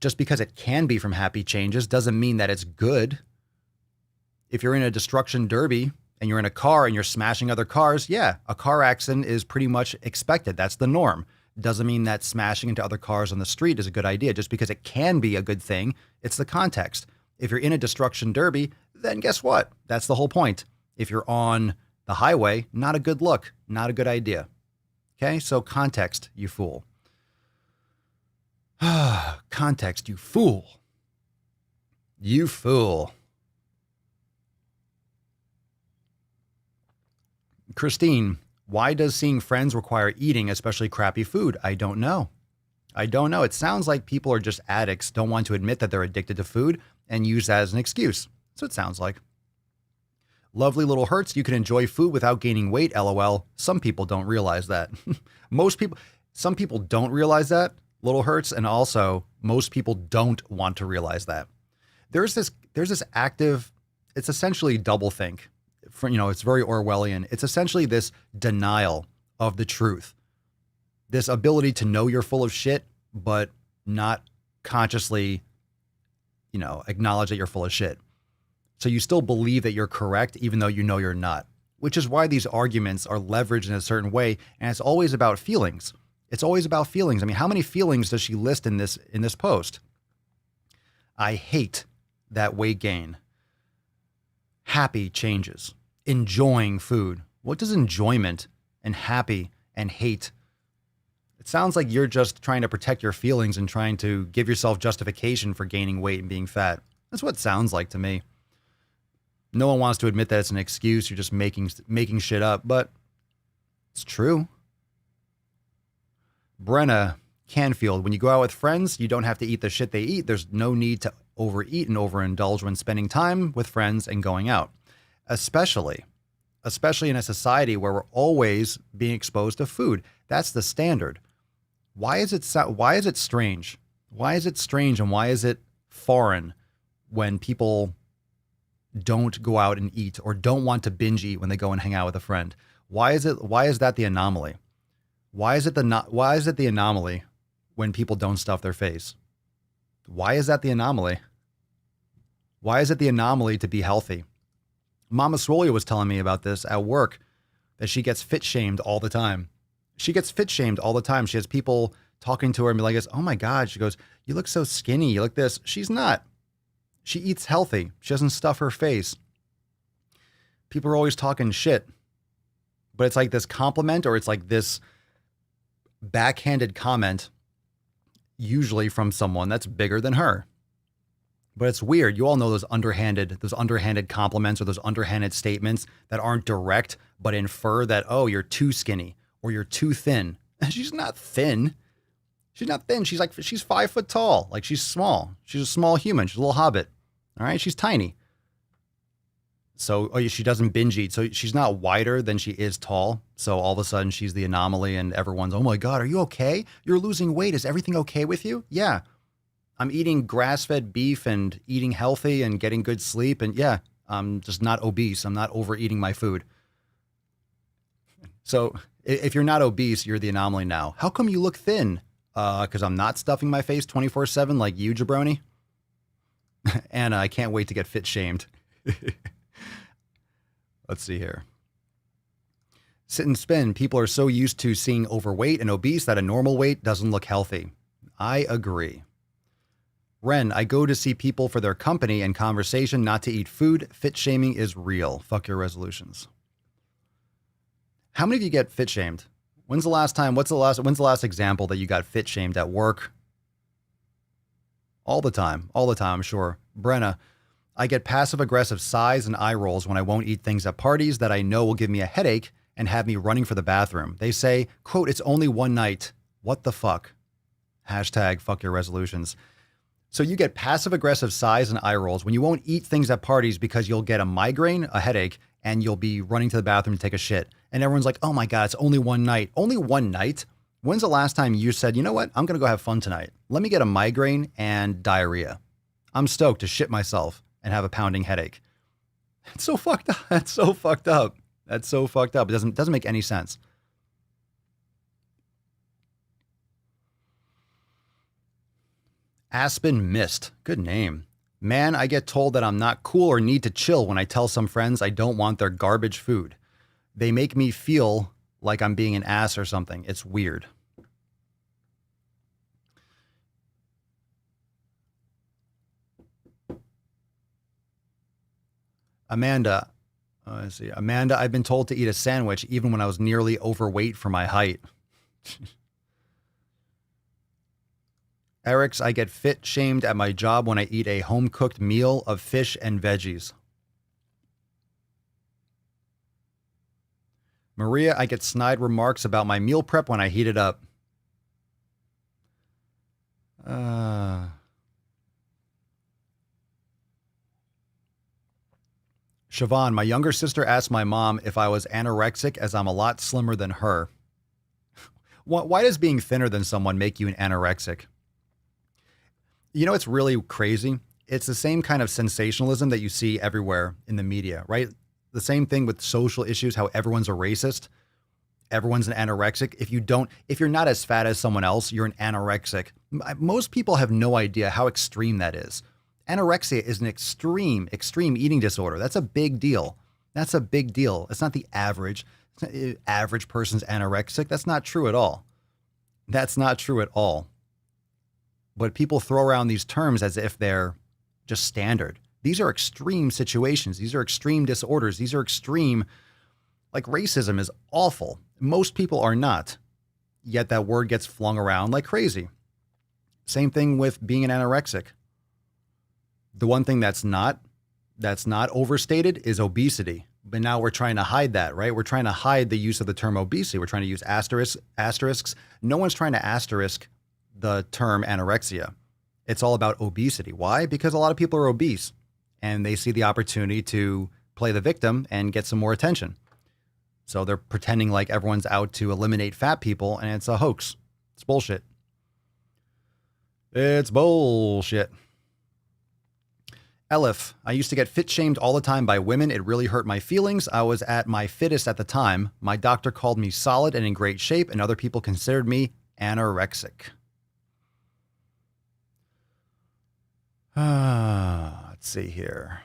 Just because it can be from happy changes doesn't mean that it's good. If you're in a destruction derby and you're in a car and you're smashing other cars, yeah, a car accident is pretty much expected. That's the norm. Doesn't mean that smashing into other cars on the street is a good idea. Just because it can be a good thing, it's the context. If you're in a destruction derby, then guess what? That's the whole point. If you're on the highway, not a good look, not a good idea. Okay, so context, you fool. Context, you fool. You fool. Christine, why does seeing friends require eating, especially crappy food? I don't know. It sounds like people are just addicts, don't want to admit that they're addicted to food and use that as an excuse. That's what it sounds like. Lovely little hurts. You can enjoy food without gaining weight, LOL. Some people don't realize that. Some people don't realize that, little hurts, and also most people don't want to realize that. There's this active, it's essentially doublethink. It's very Orwellian. It's essentially this denial of the truth. This ability to know you're full of shit, but not consciously, acknowledge that you're full of shit. So you still believe that you're correct, even though you know you're not, which is why these arguments are leveraged in a certain way. And it's always about feelings. It's always about feelings. I mean, how many feelings does she list in this post? I hate that weight gain. Happy changes. Enjoying food. What does enjoyment and happy and hate? It sounds like you're just trying to protect your feelings and trying to give yourself justification for gaining weight and being fat. That's what it sounds like to me. No one wants to admit that it's an excuse. You're just making shit up, but it's true. Brenna Canfield, when you go out with friends, you don't have to eat the shit they eat. There's no need to overeat and overindulge when spending time with friends and going out. Especially in a society where we're always being exposed to food. That's the standard. Why is it strange? Why is it strange and why is it foreign when people don't go out and eat or don't want to binge eat when they go and hang out with a friend? Why is that the anomaly? Why is it the anomaly when people don't stuff their face? Why is that the anomaly? Why is it the anomaly to be healthy? Mama Swolio was telling me about this at work, that she gets fit shamed all the time. She has people talking to her and be like, oh my God, she goes, you look so skinny. You look this. She's not. She eats healthy. She doesn't stuff her face. People are always talking shit, but it's like this compliment or it's like this backhanded comment, usually from someone that's bigger than her. But it's weird. You all know those underhanded compliments or those underhanded statements that aren't direct, but infer that, oh, you're too skinny or you're too thin. She's not thin. She's 5 foot tall. Like, she's small. She's a small human. She's a little hobbit. All right. She's tiny. So she doesn't binge eat. So she's not wider than she is tall. So all of a sudden she's the anomaly and everyone's, oh my God, are you okay? You're losing weight. Is everything okay with you? Yeah. I'm eating grass-fed beef and eating healthy and getting good sleep. And yeah, I'm just not obese. I'm not overeating my food. So if you're not obese, you're the anomaly now. How come you look thin? Because I'm not stuffing my face 24/7 like you, jabroni. Anna, I can't wait to get fit shamed. Let's see here. Sit and spin. People are so used to seeing overweight and obese that a normal weight doesn't look healthy. I agree. Ren, I go to see people for their company and conversation, not to eat food. Fit shaming is real. Fuck your resolutions. How many of you get fit shamed? When's the last example that you got fit shamed at work? All the time, I'm sure. Brenna, I get passive aggressive sighs and eye rolls when I won't eat things at parties that I know will give me a headache and have me running for the bathroom. They say, quote, it's only one night. What the fuck? Hashtag fuck your resolutions. So you get passive aggressive sighs and eye rolls when you won't eat things at parties because you'll get a migraine, a headache, and you'll be running to the bathroom to take a shit. And everyone's like, oh my God, it's only one night. Only one night? When's the last time you said, you know what? I'm going to go have fun tonight. Let me get a migraine and diarrhea. I'm stoked to shit myself and have a pounding headache. It's so fucked up. That's so fucked up. That's so fucked up. It doesn't make any sense. Aspen Mist. Good name. Man, I get told that I'm not cool or need to chill when I tell some friends I don't want their garbage food. They make me feel like I'm being an ass or something. It's weird. Amanda. Let's see. Amanda, I've been told to eat a sandwich even when I was nearly overweight for my height. Eric's, I get fit shamed at my job when I eat a home-cooked meal of fish and veggies. Maria, I get snide remarks about my meal prep when I heat it up. Siobhan, my younger sister asked my mom if I was anorexic as I'm a lot slimmer than her. Why does being thinner than someone make you an anorexic? You know, it's really crazy. It's the same kind of sensationalism that you see everywhere in the media, right? The same thing with social issues, how everyone's a racist. Everyone's an anorexic. If you're not as fat as someone else, you're an anorexic. Most people have no idea how extreme that is. Anorexia is an extreme eating disorder. That's a big deal. That's a big deal. It's not the average. Average person's anorexic. That's not true at all. That's not true at all. But people throw around these terms as if they're just standard. These are extreme situations. These are extreme disorders. These are extreme, like racism is awful. Most people are not. Yet that word gets flung around like crazy. Same thing with being an anorexic. The one thing that's not overstated is obesity. But now we're trying to hide that, right? We're trying to hide the use of the term obesity. We're trying to use asterisks. No one's trying to asterisk the term anorexia. It's all about obesity. Why? Because a lot of people are obese and they see the opportunity to play the victim and get some more attention. So they're pretending like everyone's out to eliminate fat people, and it's a hoax. It's bullshit. It's bullshit. Elif, I used to get fit shamed all the time by women. It really hurt my feelings. I was at my fittest at the time. My doctor called me solid and in great shape, and other people considered me anorexic. Let's see here.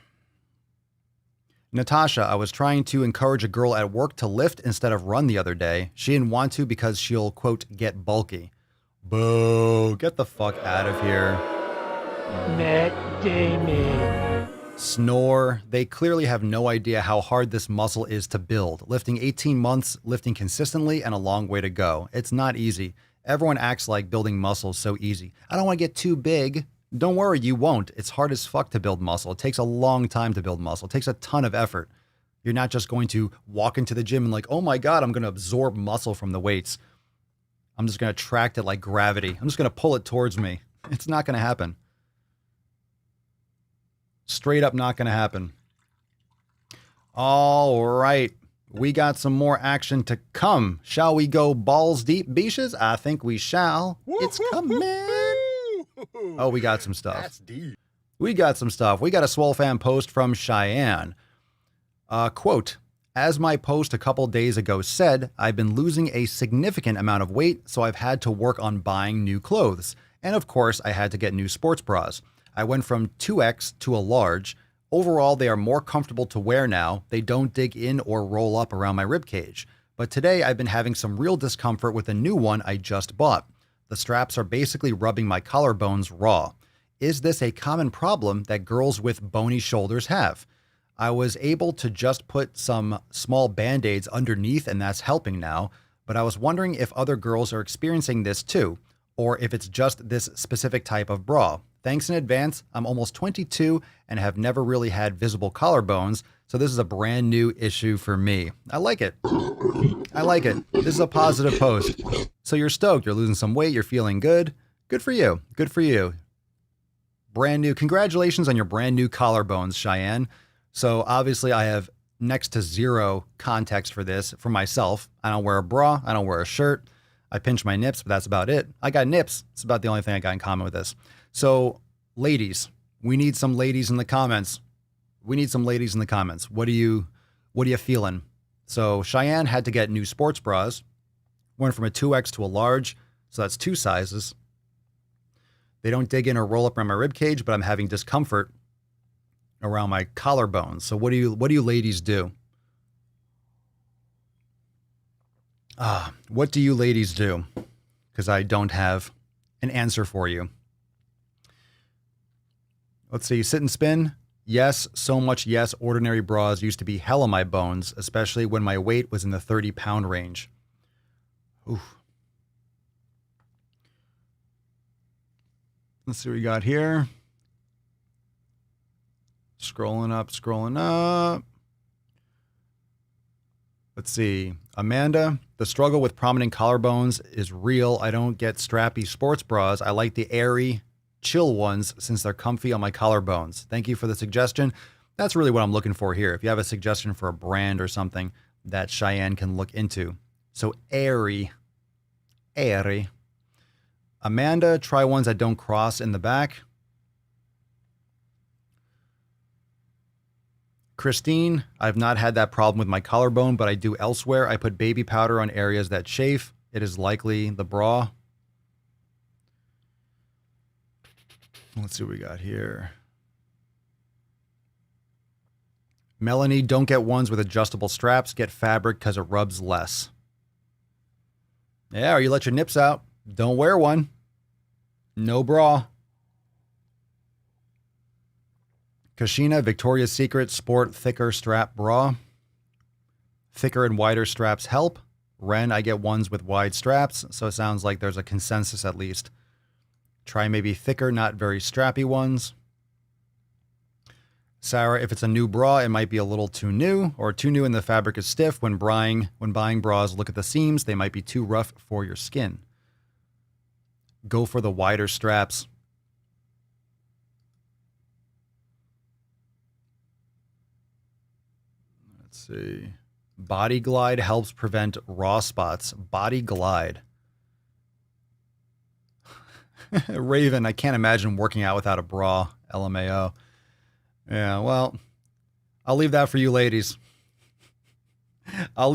Natasha, I was trying to encourage a girl at work to lift instead of run the other day. She didn't want to because she'll, quote, get bulky. Boo, get the fuck out of here. Matt Damon. Snore. They clearly have no idea how hard this muscle is to build. Lifting 18 months, lifting consistently, and a long way to go. It's not easy. Everyone acts like building muscle is so easy. I don't want to get too big. Don't worry, you won't. It's hard as fuck to build muscle. It takes a long time to build muscle. It takes a ton of effort. You're not just going to walk into the gym and like, oh my God, I'm going to absorb muscle from the weights. I'm just going to attract it like gravity. I'm just going to pull it towards me. It's not going to happen. Straight up not going to happen. All right. We got some more action to come. Shall we go balls deep, beaches? I think we shall. It's coming. Oh, we got some stuff. That's deep. We got some stuff. We got a Swole fan post from Cheyenne. Quote, as my post a couple days ago said, I've been losing a significant amount of weight, so I've had to work on buying new clothes. And of course, I had to get new sports bras. I went from 2X to a large. Overall, they are more comfortable to wear now. They don't dig in or roll up around my ribcage. But today, I've been having some real discomfort with a new one I just bought. The straps are basically rubbing my collarbones raw. is this a common problem that girls with bony shoulders have? I was able to just put some small band-aids underneath and that's helping now, but I was wondering if other girls are experiencing this too, or if it's just this specific type of bra. Thanks in advance. I'm almost 22 and have never really had visible collarbones, so this is a brand new issue for me. I like it. I like it. This is a positive post. So you're stoked. You're losing some weight. You're feeling good. Good for you. Good for you. Brand new. Congratulations on your brand new collarbones, Cheyenne. So obviously I have next to zero context for this for myself. I don't wear a bra. I don't wear a shirt. I pinch my nips, but that's about it. I got nips. It's about the only thing I got in common with this. So ladies, we need some ladies in the comments. We need some ladies in the comments. What are you feeling? So Cheyenne had to get new sports bras. Went from a 2X to a large. So that's 2 sizes. They don't dig in or roll up around my rib cage, but I'm having discomfort around my collarbones. So what do you ladies do? What do you ladies do? Because I don't have an answer for you. Let's see. Sit and spin. Yes, so much yes. Ordinary bras used to be hell on my bones, especially when my weight was in the 30-pound range. Oof. Let's see what we got here. Scrolling up. Let's see. Amanda, the struggle with prominent collarbones is real. I don't get strappy sports bras. I like the airy, chill ones since they're comfy on my collarbones. Thank you for the suggestion. That's really what I'm looking for here. If you have a suggestion for a brand or something that Cheyenne can look into. So airy. Amanda, try ones that don't cross in the back. Christine, I've not had that problem with my collarbone, but I do elsewhere. I put baby powder on areas that chafe. It is likely the bra. Let's see what we got here. Melanie, don't get ones with adjustable straps. Get fabric because it rubs less. Yeah, or you let your nips out. Don't wear one. No bra. Kashina, Victoria's Secret Sport Thicker Strap Bra. Thicker and wider straps help. Ren, I get ones with wide straps, so it sounds like there's a consensus at least. Try maybe thicker, not very strappy ones. Sarah, if it's a new bra, it might be a little too new, or too new and the fabric is stiff. When buying bras, look at the seams. They might be too rough for your skin. Go for the wider straps. Let's see. Body Glide helps prevent raw spots. Body Glide. Raven, I can't imagine working out without a bra. LMAO. Yeah, well, I'll leave that for you ladies. I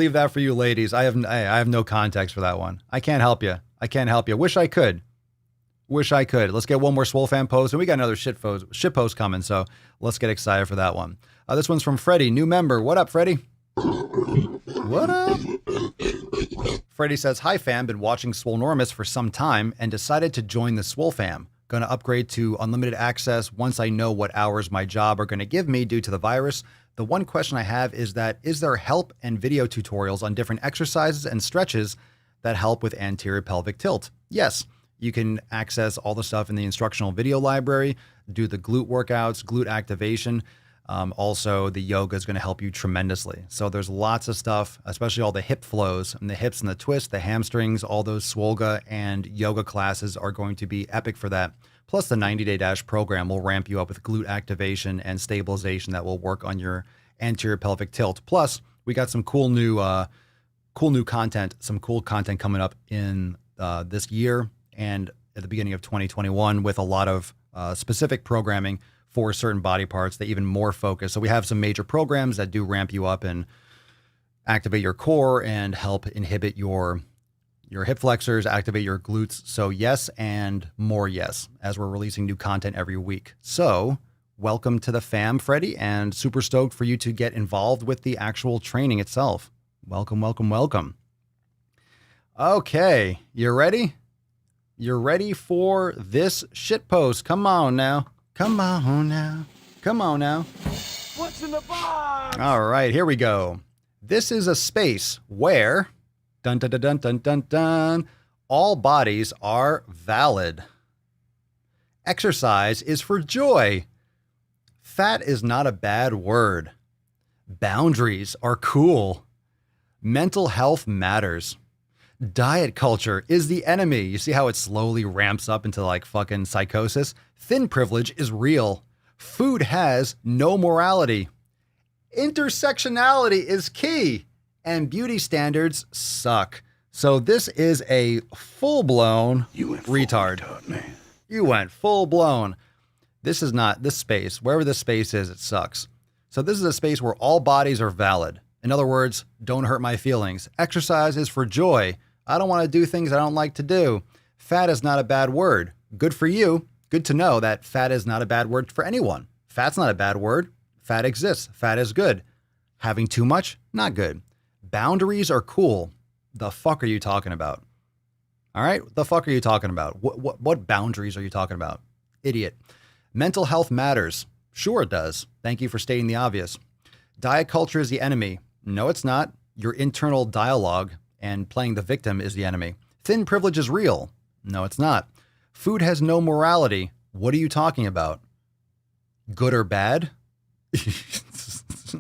have no context for that one. I can't help you. Wish I could. Let's get one more Swole fan post, and we got another shit post coming, so let's get excited for that one. This one's from Freddie, new member. What up, Freddie? What up? Freddie says, hi fam, been watching Swolenormous for some time and decided to join the Swole fam. Gonna upgrade to unlimited access once I know what hours my job are gonna give me due to the virus. The one question I have is there help and video tutorials on different exercises and stretches that help with anterior pelvic tilt? Yes, you can access all the stuff in the instructional video library, do the glute workouts, glute activation. Also, the yoga is going to help you tremendously. So there's lots of stuff, especially all the hip flows and the hips and the twists, the hamstrings, all those Swolga and yoga classes are going to be epic for that. Plus the 90-day dash program will ramp you up with glute activation and stabilization that will work on your anterior pelvic tilt. Plus, we got some cool new content, coming up in this year and at the beginning of 2021 with a lot of specific programming for certain body parts that even more focus. So we have some major programs that do ramp you up and activate your core and help inhibit your hip flexors, activate your glutes. So yes, and more yes, as we're releasing new content every week. So welcome to the fam, Freddie, and super stoked for you to get involved with the actual training itself. Welcome. Okay, you ready? You're ready for this shitpost. Come on now. Come on now. Come on now. What's in the box? All right, here we go. This is a space where, dun dun dun dun dun dun dun, all bodies are valid. Exercise is for joy. Fat is not a bad word. Boundaries are cool. Mental health matters. Diet culture is the enemy. You see how it slowly ramps up into like fucking psychosis? Thin privilege is real. Food has no morality. Intersectionality is key. And beauty standards suck. So this is a full-blown retard. Man. You went full-blown. This is not this space. Wherever this space is, it sucks. So this is a space where all bodies are valid. In other words, don't hurt my feelings. Exercise is for joy. I don't want to do things I don't like to do. Fat is not a bad word. Good for you. Good to know that fat is not a bad word for anyone. Fat's not a bad word. Fat exists. Fat is good. Having too much, not good. Boundaries are cool. The fuck are you talking about? All right? The fuck are you talking about? What boundaries are you talking about? Idiot. Mental health matters. Sure it does. Thank you for stating the obvious. Diet culture is the enemy. No, it's not. Your internal dialogue and playing the victim is the enemy. Thin privilege is real. No, it's not. Food has no morality. What are you talking about? Good or bad?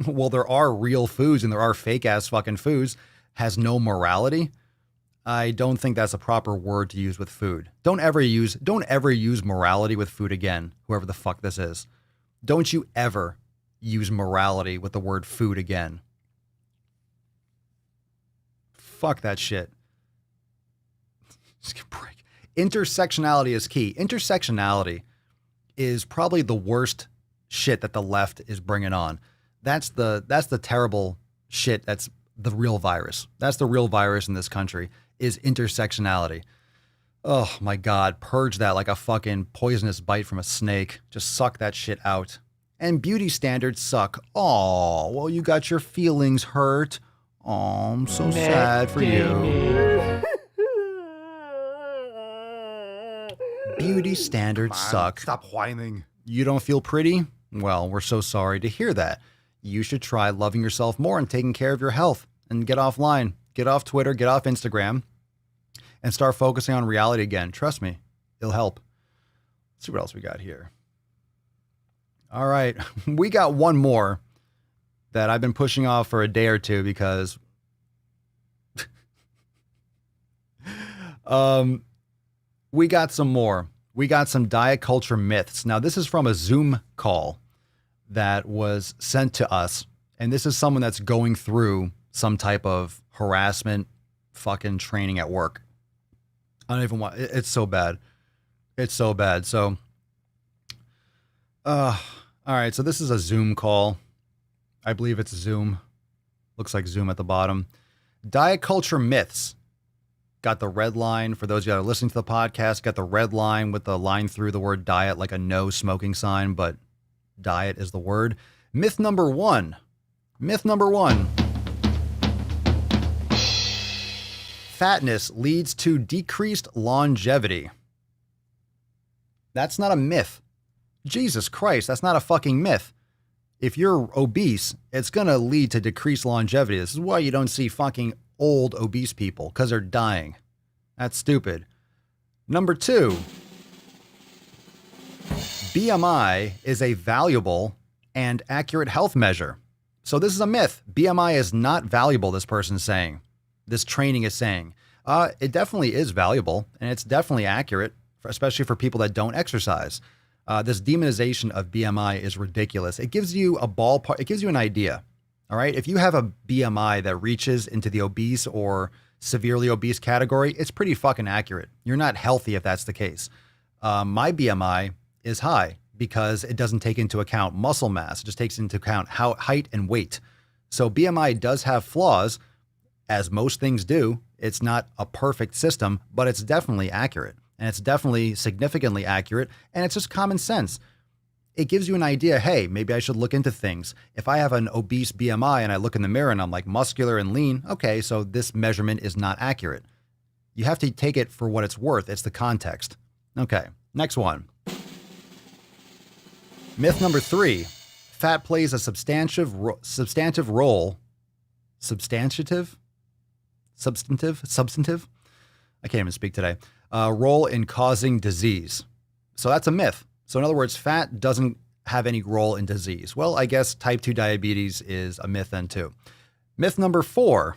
Well, there are real foods and there are fake ass fucking foods. Has no morality? I don't think that's a proper word to use with food. Don't ever use morality with food again, whoever the fuck this is. Don't you ever use morality with the word food again. Fuck that shit. Just get a break. Intersectionality is key. Intersectionality is probably the worst shit that the left is bringing on. That's the terrible shit. That's the real virus. That's the real virus in this country is intersectionality. Oh my God. Purge that like a fucking poisonous bite from a snake. Just suck that shit out. And beauty standards suck. Oh, well, you got your feelings hurt. Oh, I'm so sad for you. Beauty standards suck. Stop whining. You don't feel pretty? Well, we're so sorry to hear that. You should try loving yourself more and taking care of your health and get offline. Get off Twitter, get off Instagram, and start focusing on reality again. Trust me, it'll help. Let's see what else we got here. All right, we got one more that I've been pushing off for a day or two because we got some more. We got some diet culture myths. Now, this is from a Zoom call that was sent to us, and this is someone that's going through some type of harassment fucking training at work. I don't even want, it's so bad. It's so bad. So, all right. So this is a Zoom call. I believe it's Zoom. Looks like Zoom at the bottom. Diet culture myths. Got the red line for those of you that are listening to the podcast. Got the red line with the line through the word diet, like a no smoking sign, but diet is the word. Myth number one. Myth number one. Fatness leads to decreased longevity. That's not a myth. Jesus Christ, that's not a fucking myth. If you're obese, it's going to lead to decreased longevity. This is why you don't see fucking old obese people, because they're dying. That's stupid. Number two, BMI is a valuable and accurate health measure. So this is a myth. BMI is not valuable, this person's saying. This training is saying. It definitely is valuable, and it's definitely accurate, especially for people that don't exercise. This demonization of BMI is ridiculous. It gives you a ballpark. It gives you an idea. All right. If you have a BMI that reaches into the obese or severely obese category, it's pretty fucking accurate. You're not healthy if that's the case. My BMI is high because it doesn't take into account muscle mass. It just takes into account height and weight. So BMI does have flaws, as most things do. It's not a perfect system, but it's definitely accurate. And it's definitely significantly accurate. And it's just common sense. It gives you an idea, hey, maybe I should look into things. If I have an obese BMI and I look in the mirror and I'm like muscular and lean, okay, so this measurement is not accurate. You have to take it for what it's worth. It's the context. Okay, next one. Myth number 3. Fat plays a substantive role. Substantive? I can't even speak today. Role in causing disease. So that's a myth. So in other words, fat doesn't have any role in disease. Well, I guess type 2 diabetes is a myth then too. Myth number 4.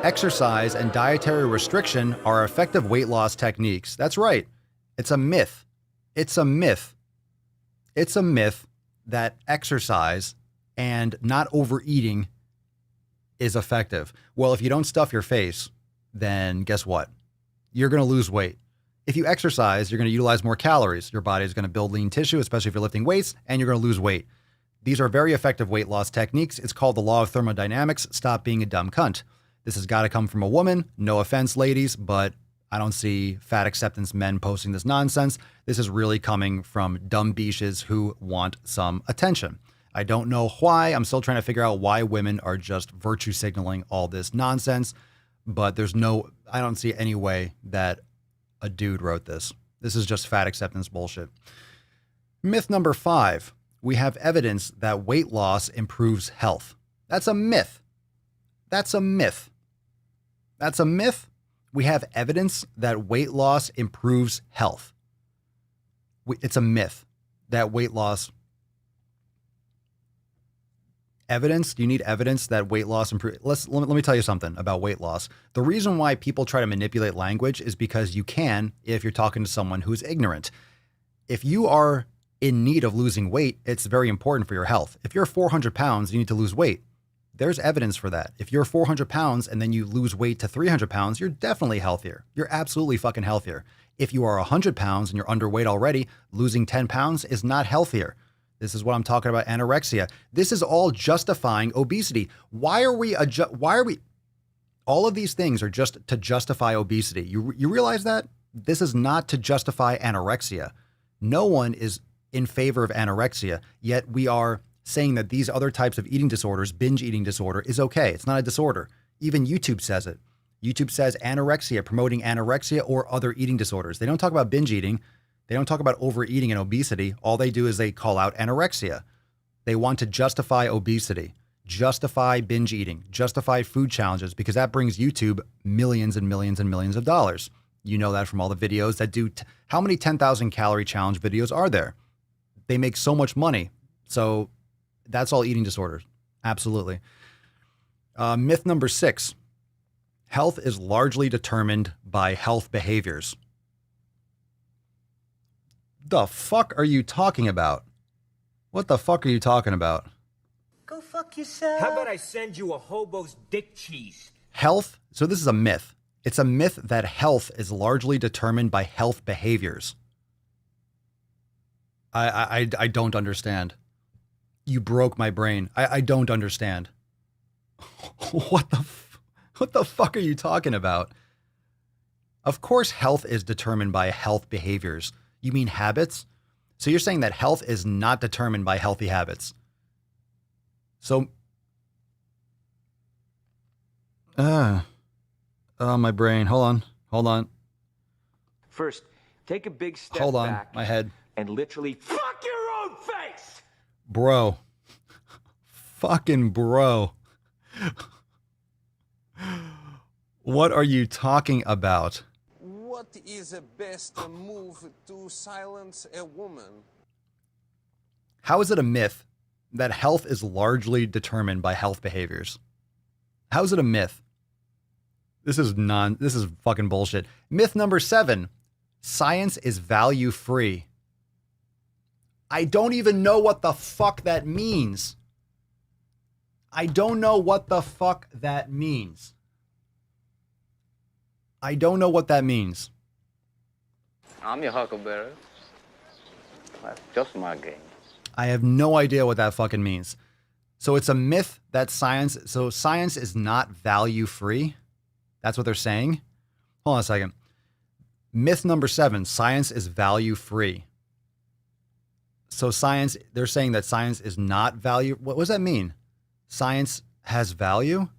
Exercise and dietary restriction are effective weight loss techniques. That's right. It's a myth. It's a myth. It's a myth that exercise and not overeating is effective. Well, if you don't stuff your face, then guess what? You're going to lose weight. If you exercise, you're going to utilize more calories. Your body is going to build lean tissue, especially if you're lifting weights, and you're going to lose weight. These are very effective weight loss techniques. It's called the law of thermodynamics. Stop being a dumb cunt. This has got to come from a woman. No offense, ladies, but I don't see fat acceptance men posting this nonsense. This is really coming from dumb biches who want some attention. I don't know why. I'm still trying to figure out why women are just virtue signaling all this nonsense, but I don't see any way that a dude wrote this. This is just fat acceptance bullshit. Myth number 5. We have evidence that weight loss improves health. That's a myth. That's a myth. That's a myth. We have evidence that weight loss improves health. It's a myth that weight loss. Evidence? Do you need evidence that weight loss improves? Let me tell you something about weight loss. The reason why people try to manipulate language is because you can if you're talking to someone who's ignorant. If you are in need of losing weight, it's very important for your health. If you're 400 pounds, you need to lose weight. There's evidence for that. If you're 400 pounds and then you lose weight to 300 pounds, you're definitely healthier. You're absolutely fucking healthier. If you are 100 pounds and you're underweight already, losing 10 pounds is not healthier. This is what I'm talking about, anorexia. This is all justifying obesity. Why are we all of these things are just to justify obesity. You realize that? This is not to justify anorexia. No one is in favor of anorexia, yet we are saying that these other types of eating disorders, binge eating disorder, is okay. It's not a disorder. Even YouTube says it. YouTube says anorexia, promoting anorexia or other eating disorders. They don't talk about binge eating. They don't talk about overeating and obesity. All they do is they call out anorexia. They want to justify obesity, justify binge eating, justify food challenges, because that brings YouTube millions and millions and millions of dollars. You know that from all the videos that do. How many 10,000 calorie challenge videos are there? They make so much money. So that's all eating disorders. Absolutely. Myth number 6. Health is largely determined by health behaviors. The fuck are you talking about? What the fuck are you talking about? Go fuck yourself. How about I send you a hobo's dick cheese? Health. So this is a myth. It's a myth that health is largely determined by health behaviors. I don't understand. You broke my brain. I don't understand. What the fuck are you talking about? Of course, health is determined by health behaviors. You mean habits? So you're saying that health is not determined by healthy habits. So, my brain. Hold on. First, take a big step Hold on, back my head. and literally fuck your own face. Bro. Fucking bro. What are you talking about? What is the best move to silence a woman? How is it a myth that health is largely determined by health behaviors? How is it a myth? This is fucking bullshit. Myth number 7. Science is value free. I don't even know what the fuck that means. I don't know what the fuck that means. I don't know what that means. I'm your huckleberry. That's just my game. I have no idea what that fucking means. So it's a myth that science is not value free. That's what they're saying. Hold on a second. Myth number 7, science is value free. So they're saying that science is not value. What does that mean? Science has value?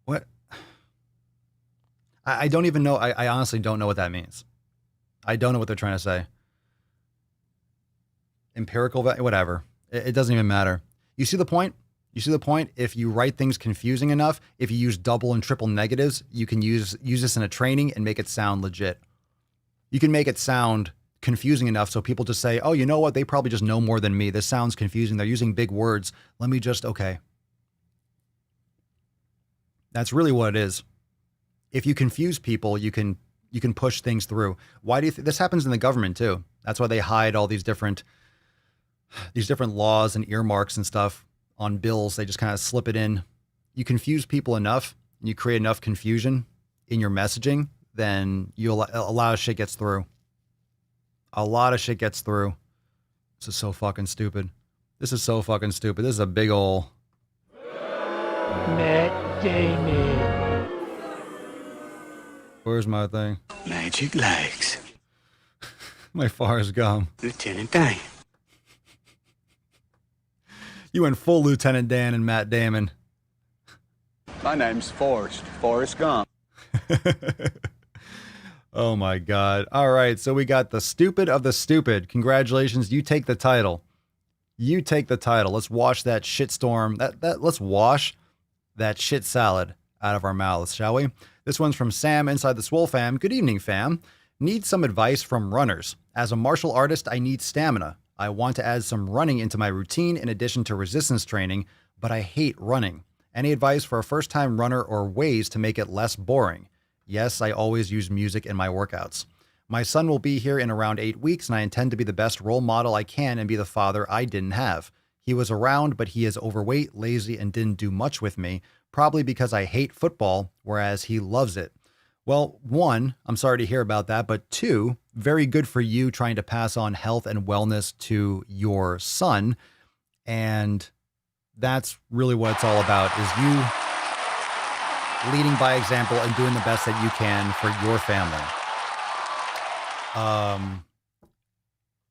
What? I don't even know. I honestly don't know what that means. I don't know what they're trying to say. Empirical value, whatever. It doesn't even matter. You see the point? You see the point? If you write things confusing enough, if you use double and triple negatives, you can use this in a training and make it sound legit. You can make it sound confusing enough so people just say, oh, you know what? They probably just know more than me. This sounds confusing. They're using big words. Let me just, okay. That's really what it is. If you confuse people, you can push things through. Why do you this happens in the government too? That's why they hide all these different laws and earmarks and stuff on bills. They just kind of slip it in. You confuse people enough, and you create enough confusion in your messaging, then a lot of shit gets through. A lot of shit gets through. This is so fucking stupid. This is so fucking stupid. This is a big ol' Matt Damon. Where's my thing? Magic legs. My far's gum. Lieutenant Dan. You went full Lieutenant Dan and Matt Damon. My name's Forrest Gump. Oh my God. All right. So we got the stupid of the stupid. Congratulations. You take the title. You take the title. Let's wash that shitstorm. Let's wash that shit salad out of our mouths, shall we? This one's from Sam inside the Swole fam. Good evening, fam. Need some advice from runners. As a martial artist, I need stamina. I want to add some running into my routine in addition to resistance training, but I hate running. Any advice for a first-time runner or ways to make it less boring? Yes, I always use music in my workouts. My son will be here in around 8 weeks, and I intend to be the best role model I can and be the father I didn't have. He was around, but he is overweight, lazy, and didn't do much with me, probably because I hate football, whereas he loves it. Well, one, I'm sorry to hear about that, but two, very good for you trying to pass on health and wellness to your son. And that's really what it's all about, is you leading by example and doing the best that you can for your family.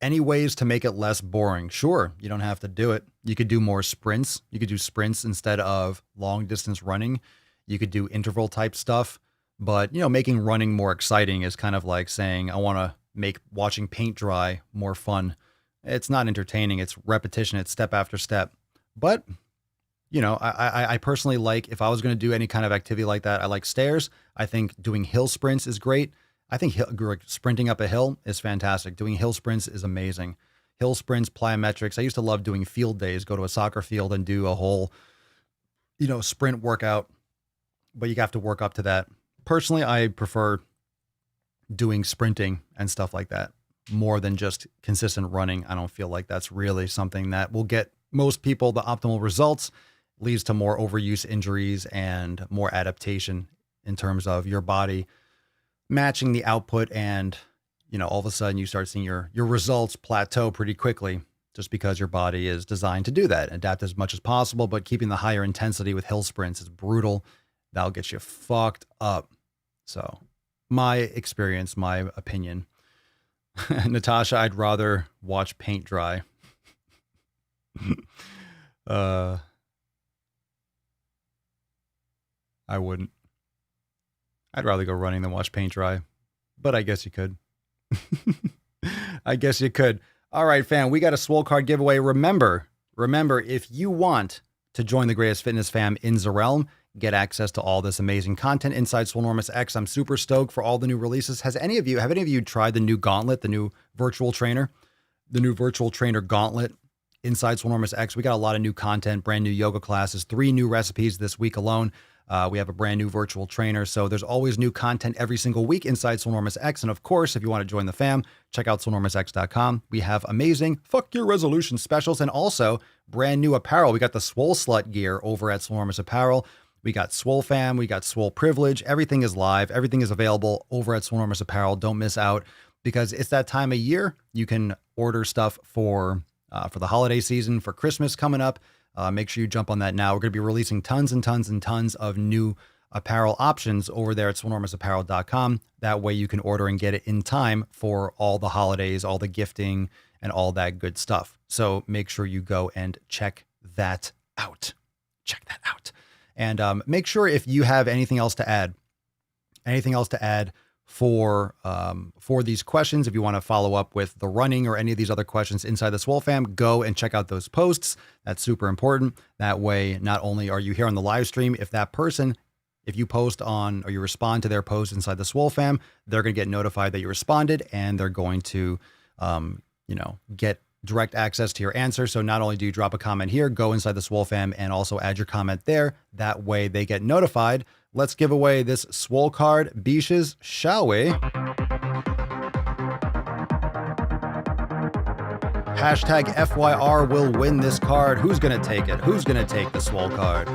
Any ways to make it less boring? Sure, you don't have to do it. You could do more sprints. You could do sprints instead of long distance running. You could do interval type stuff. But, making running more exciting is kind of like saying, I want to make watching paint dry more fun. It's not entertaining. It's repetition. It's step after step. But, I personally like, if I was going to do any kind of activity like that, I like stairs. I think doing hill sprints is great. I think sprinting up a hill is fantastic. Doing hill sprints is amazing. Hill sprints, plyometrics. I used to love doing field days, go to a soccer field and do a whole, sprint workout. But you have to work up to that. Personally, I prefer doing sprinting and stuff like that more than just consistent running. I don't feel like that's really something that will get most people the optimal results, leads to more overuse injuries and more adaptation in terms of your body matching the output. And, all of a sudden you start seeing your results plateau pretty quickly just because your body is designed to do that, adapt as much as possible. But keeping the higher intensity with hill sprints is brutal. That'll get you fucked up. So my experience, my opinion. Natasha, I'd rather watch paint dry. I wouldn't. I'd rather go running than watch paint dry. But I guess you could. I guess you could. All right, fam, we got a Swole card giveaway. Remember, if you want to join the greatest fitness fam in the realm, get access to all this amazing content inside Swolenormous X. I'm super stoked for all the new releases. Have any of you tried the new gauntlet, the new virtual trainer gauntlet inside Swolenormous X? We got a lot of new content, brand new yoga classes, 3 new recipes this week alone. We have a brand new virtual trainer. So there's always new content every single week inside Swolenormous X. And of course, if you want to join the fam, check out swolenormousx.com. We have amazing fuck your resolution specials and also brand new apparel. We got the Swole Slut gear over at Swolenormous Apparel. We got Swole Fam, we got Swole Privilege. Everything is live. Everything is available over at Swolenormous Apparel. Don't miss out because it's that time of year. You can order stuff for the holiday season, for Christmas coming up. Make sure you jump on that now. We're going to be releasing tons and tons and tons of new apparel options over there at swolenormousapparel.com. That way you can order and get it in time for all the holidays, all the gifting, and all that good stuff. So make sure you go and check that out. Check that out. And make sure if you have anything else to add for these questions, if you want to follow up with the running or any of these other questions inside the Swole fam, go and check out those posts. That's super important. That way, not only are you here on the live stream, if you post on or you respond to their post inside the Swole fam, they're going to get notified that you responded, and they're going to, get direct access to your answer. So not only do you drop a comment here, go inside the Swole fam and also add your comment there. That way they get notified. Let's give away this Swole card, Beaches, shall we? Hashtag FYR will win this card. Who's going to take it? Who's going to take the Swole card?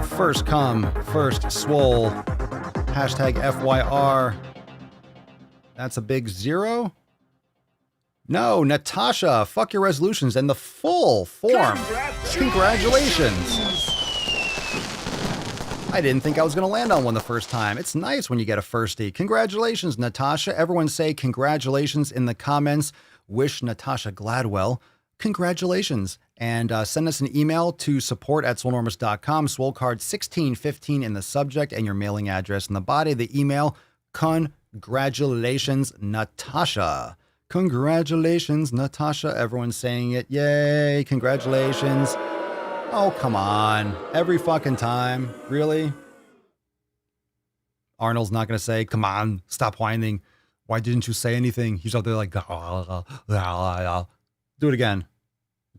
First come, first Swole. Hashtag FYR. That's a big 0. No, Natasha, fuck your resolutions and the full form. Congratulations. I didn't think I was going to land on one the first time. It's nice when you get a firstie. Congratulations, Natasha. Everyone say congratulations in the comments. Wish Natasha Gladwell congratulations. And send us an email to support@swolenormous.com. Swole card 1615 in the subject and your mailing address in the body of the email. Congratulations, Natasha. Congratulations, Natasha. Everyone's saying it. Yay. Congratulations. Oh, come on. Every fucking time. Really? Arnold's not going to say, come on, stop whining. Why didn't you say anything? He's out there like, do it again.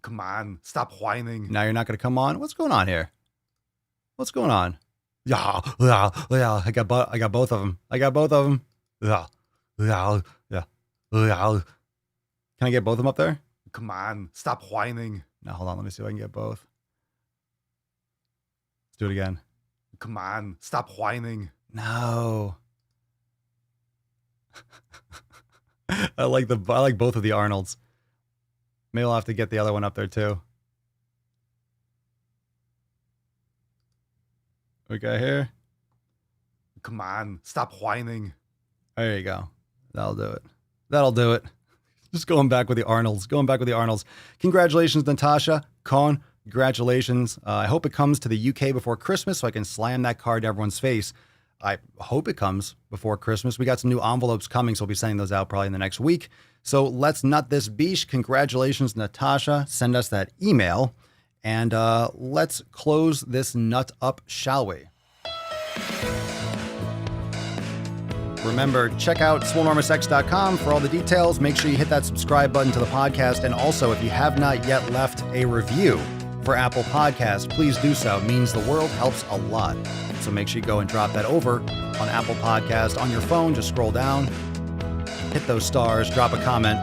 Come on, stop whining. Now you're not going to come on? What's going on here? What's going on? Yeah. I got both of them. Yeah. Can I get both of them up there? Come on, stop whining. Now, hold on. Let me see if I can get both. Let's do it again. Come on, stop whining. No. I like both of the Arnolds. Maybe I'll have to get the other one up there too. What we got here? Come on, stop whining. There you go. That'll do it. Just going back with the Arnolds. Congratulations, Natasha. Congratulations. I hope it comes to the UK before Christmas so I can slam that card to everyone's face. I hope it comes before Christmas. We got some new envelopes coming, so we'll be sending those out probably in the next week. So let's nut this beach. Congratulations, Natasha. Send us that email. And let's close this nut up, shall we? Remember, check out Swolenormousx.com for all the details. Make sure you hit that subscribe button to the podcast. And also, if you have not yet left a review for Apple Podcasts, please do so. It means the world, helps a lot. So make sure you go and drop that over on Apple Podcast on your phone. Just scroll down, hit those stars, drop a comment.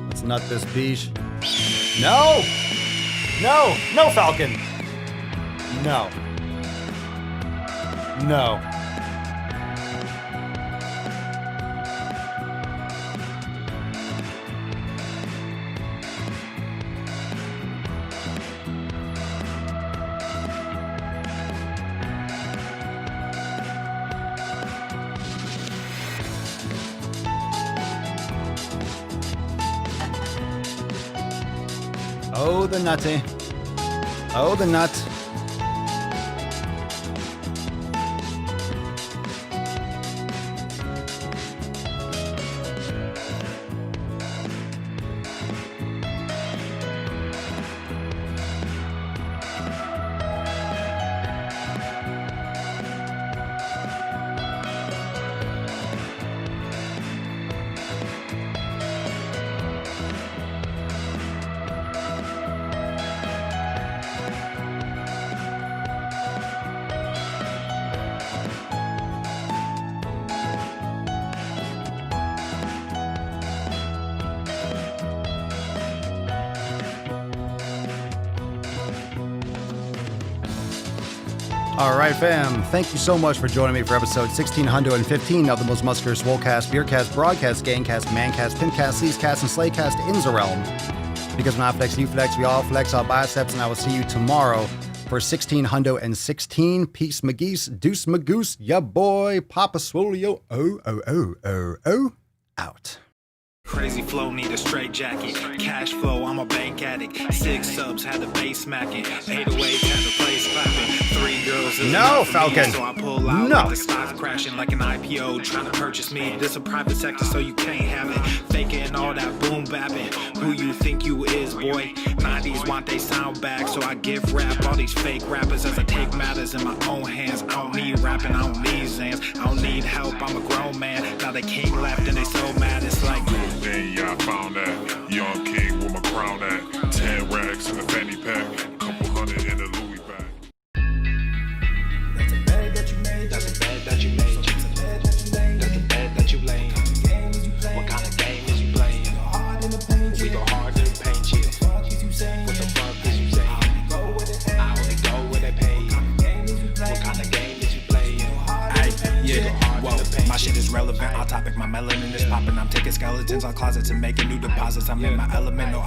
Let's nut this beach. No, Falcon. No. Oh, the nutty. Oh, the nut. All right, fam. Thank you so much for joining me for episode 1615 of the most muscular Swolecast, Beercast, Broadcast, Gangcast, Mancast, Pimpcast, Seascast, and Slaycast in the realm. Because when I flex, you flex, we all flex our biceps, and I will see you tomorrow for 1616. Peace, McGeese, Deuce, Magoose, ya boy, Papa Swolio, out. Crazy flow, need a straight jacket. Cash flow, I'm a bank addict. 6 subs, had the bass smacking. 808, had the place clapping. 3 girls. No, Falcon. So I pull out No. like the stocks crashing like an IPO. Trying to purchase me. This a private sector, so you can't have it. Faking all that boom bapping. Who you think you is, boy? 90s want they sound back, so I give rap all these fake rappers as I take matters in my own hands. I don't need rapping, I don't need Zans. I don't need help, I'm a grown man. Now they king left and they so mad, it's like. Then yeah, I found that young king with my crown at 10 racks in a fanny pack, couple hundred in a Louis bag. That's a bed that you made. That's a bed that you made. That's a bed that you made. That's a bed that you laid. What kind of game is you playing? We go hard in the paint, yeah. What the fuck is you saying? I only go where they pay. What kind of game is you playing? Yeah, whoa, my shit is relevant. Our topic, my melanin is popping. I'm taking skeletons on closets and making new deposits. I'm in my element, no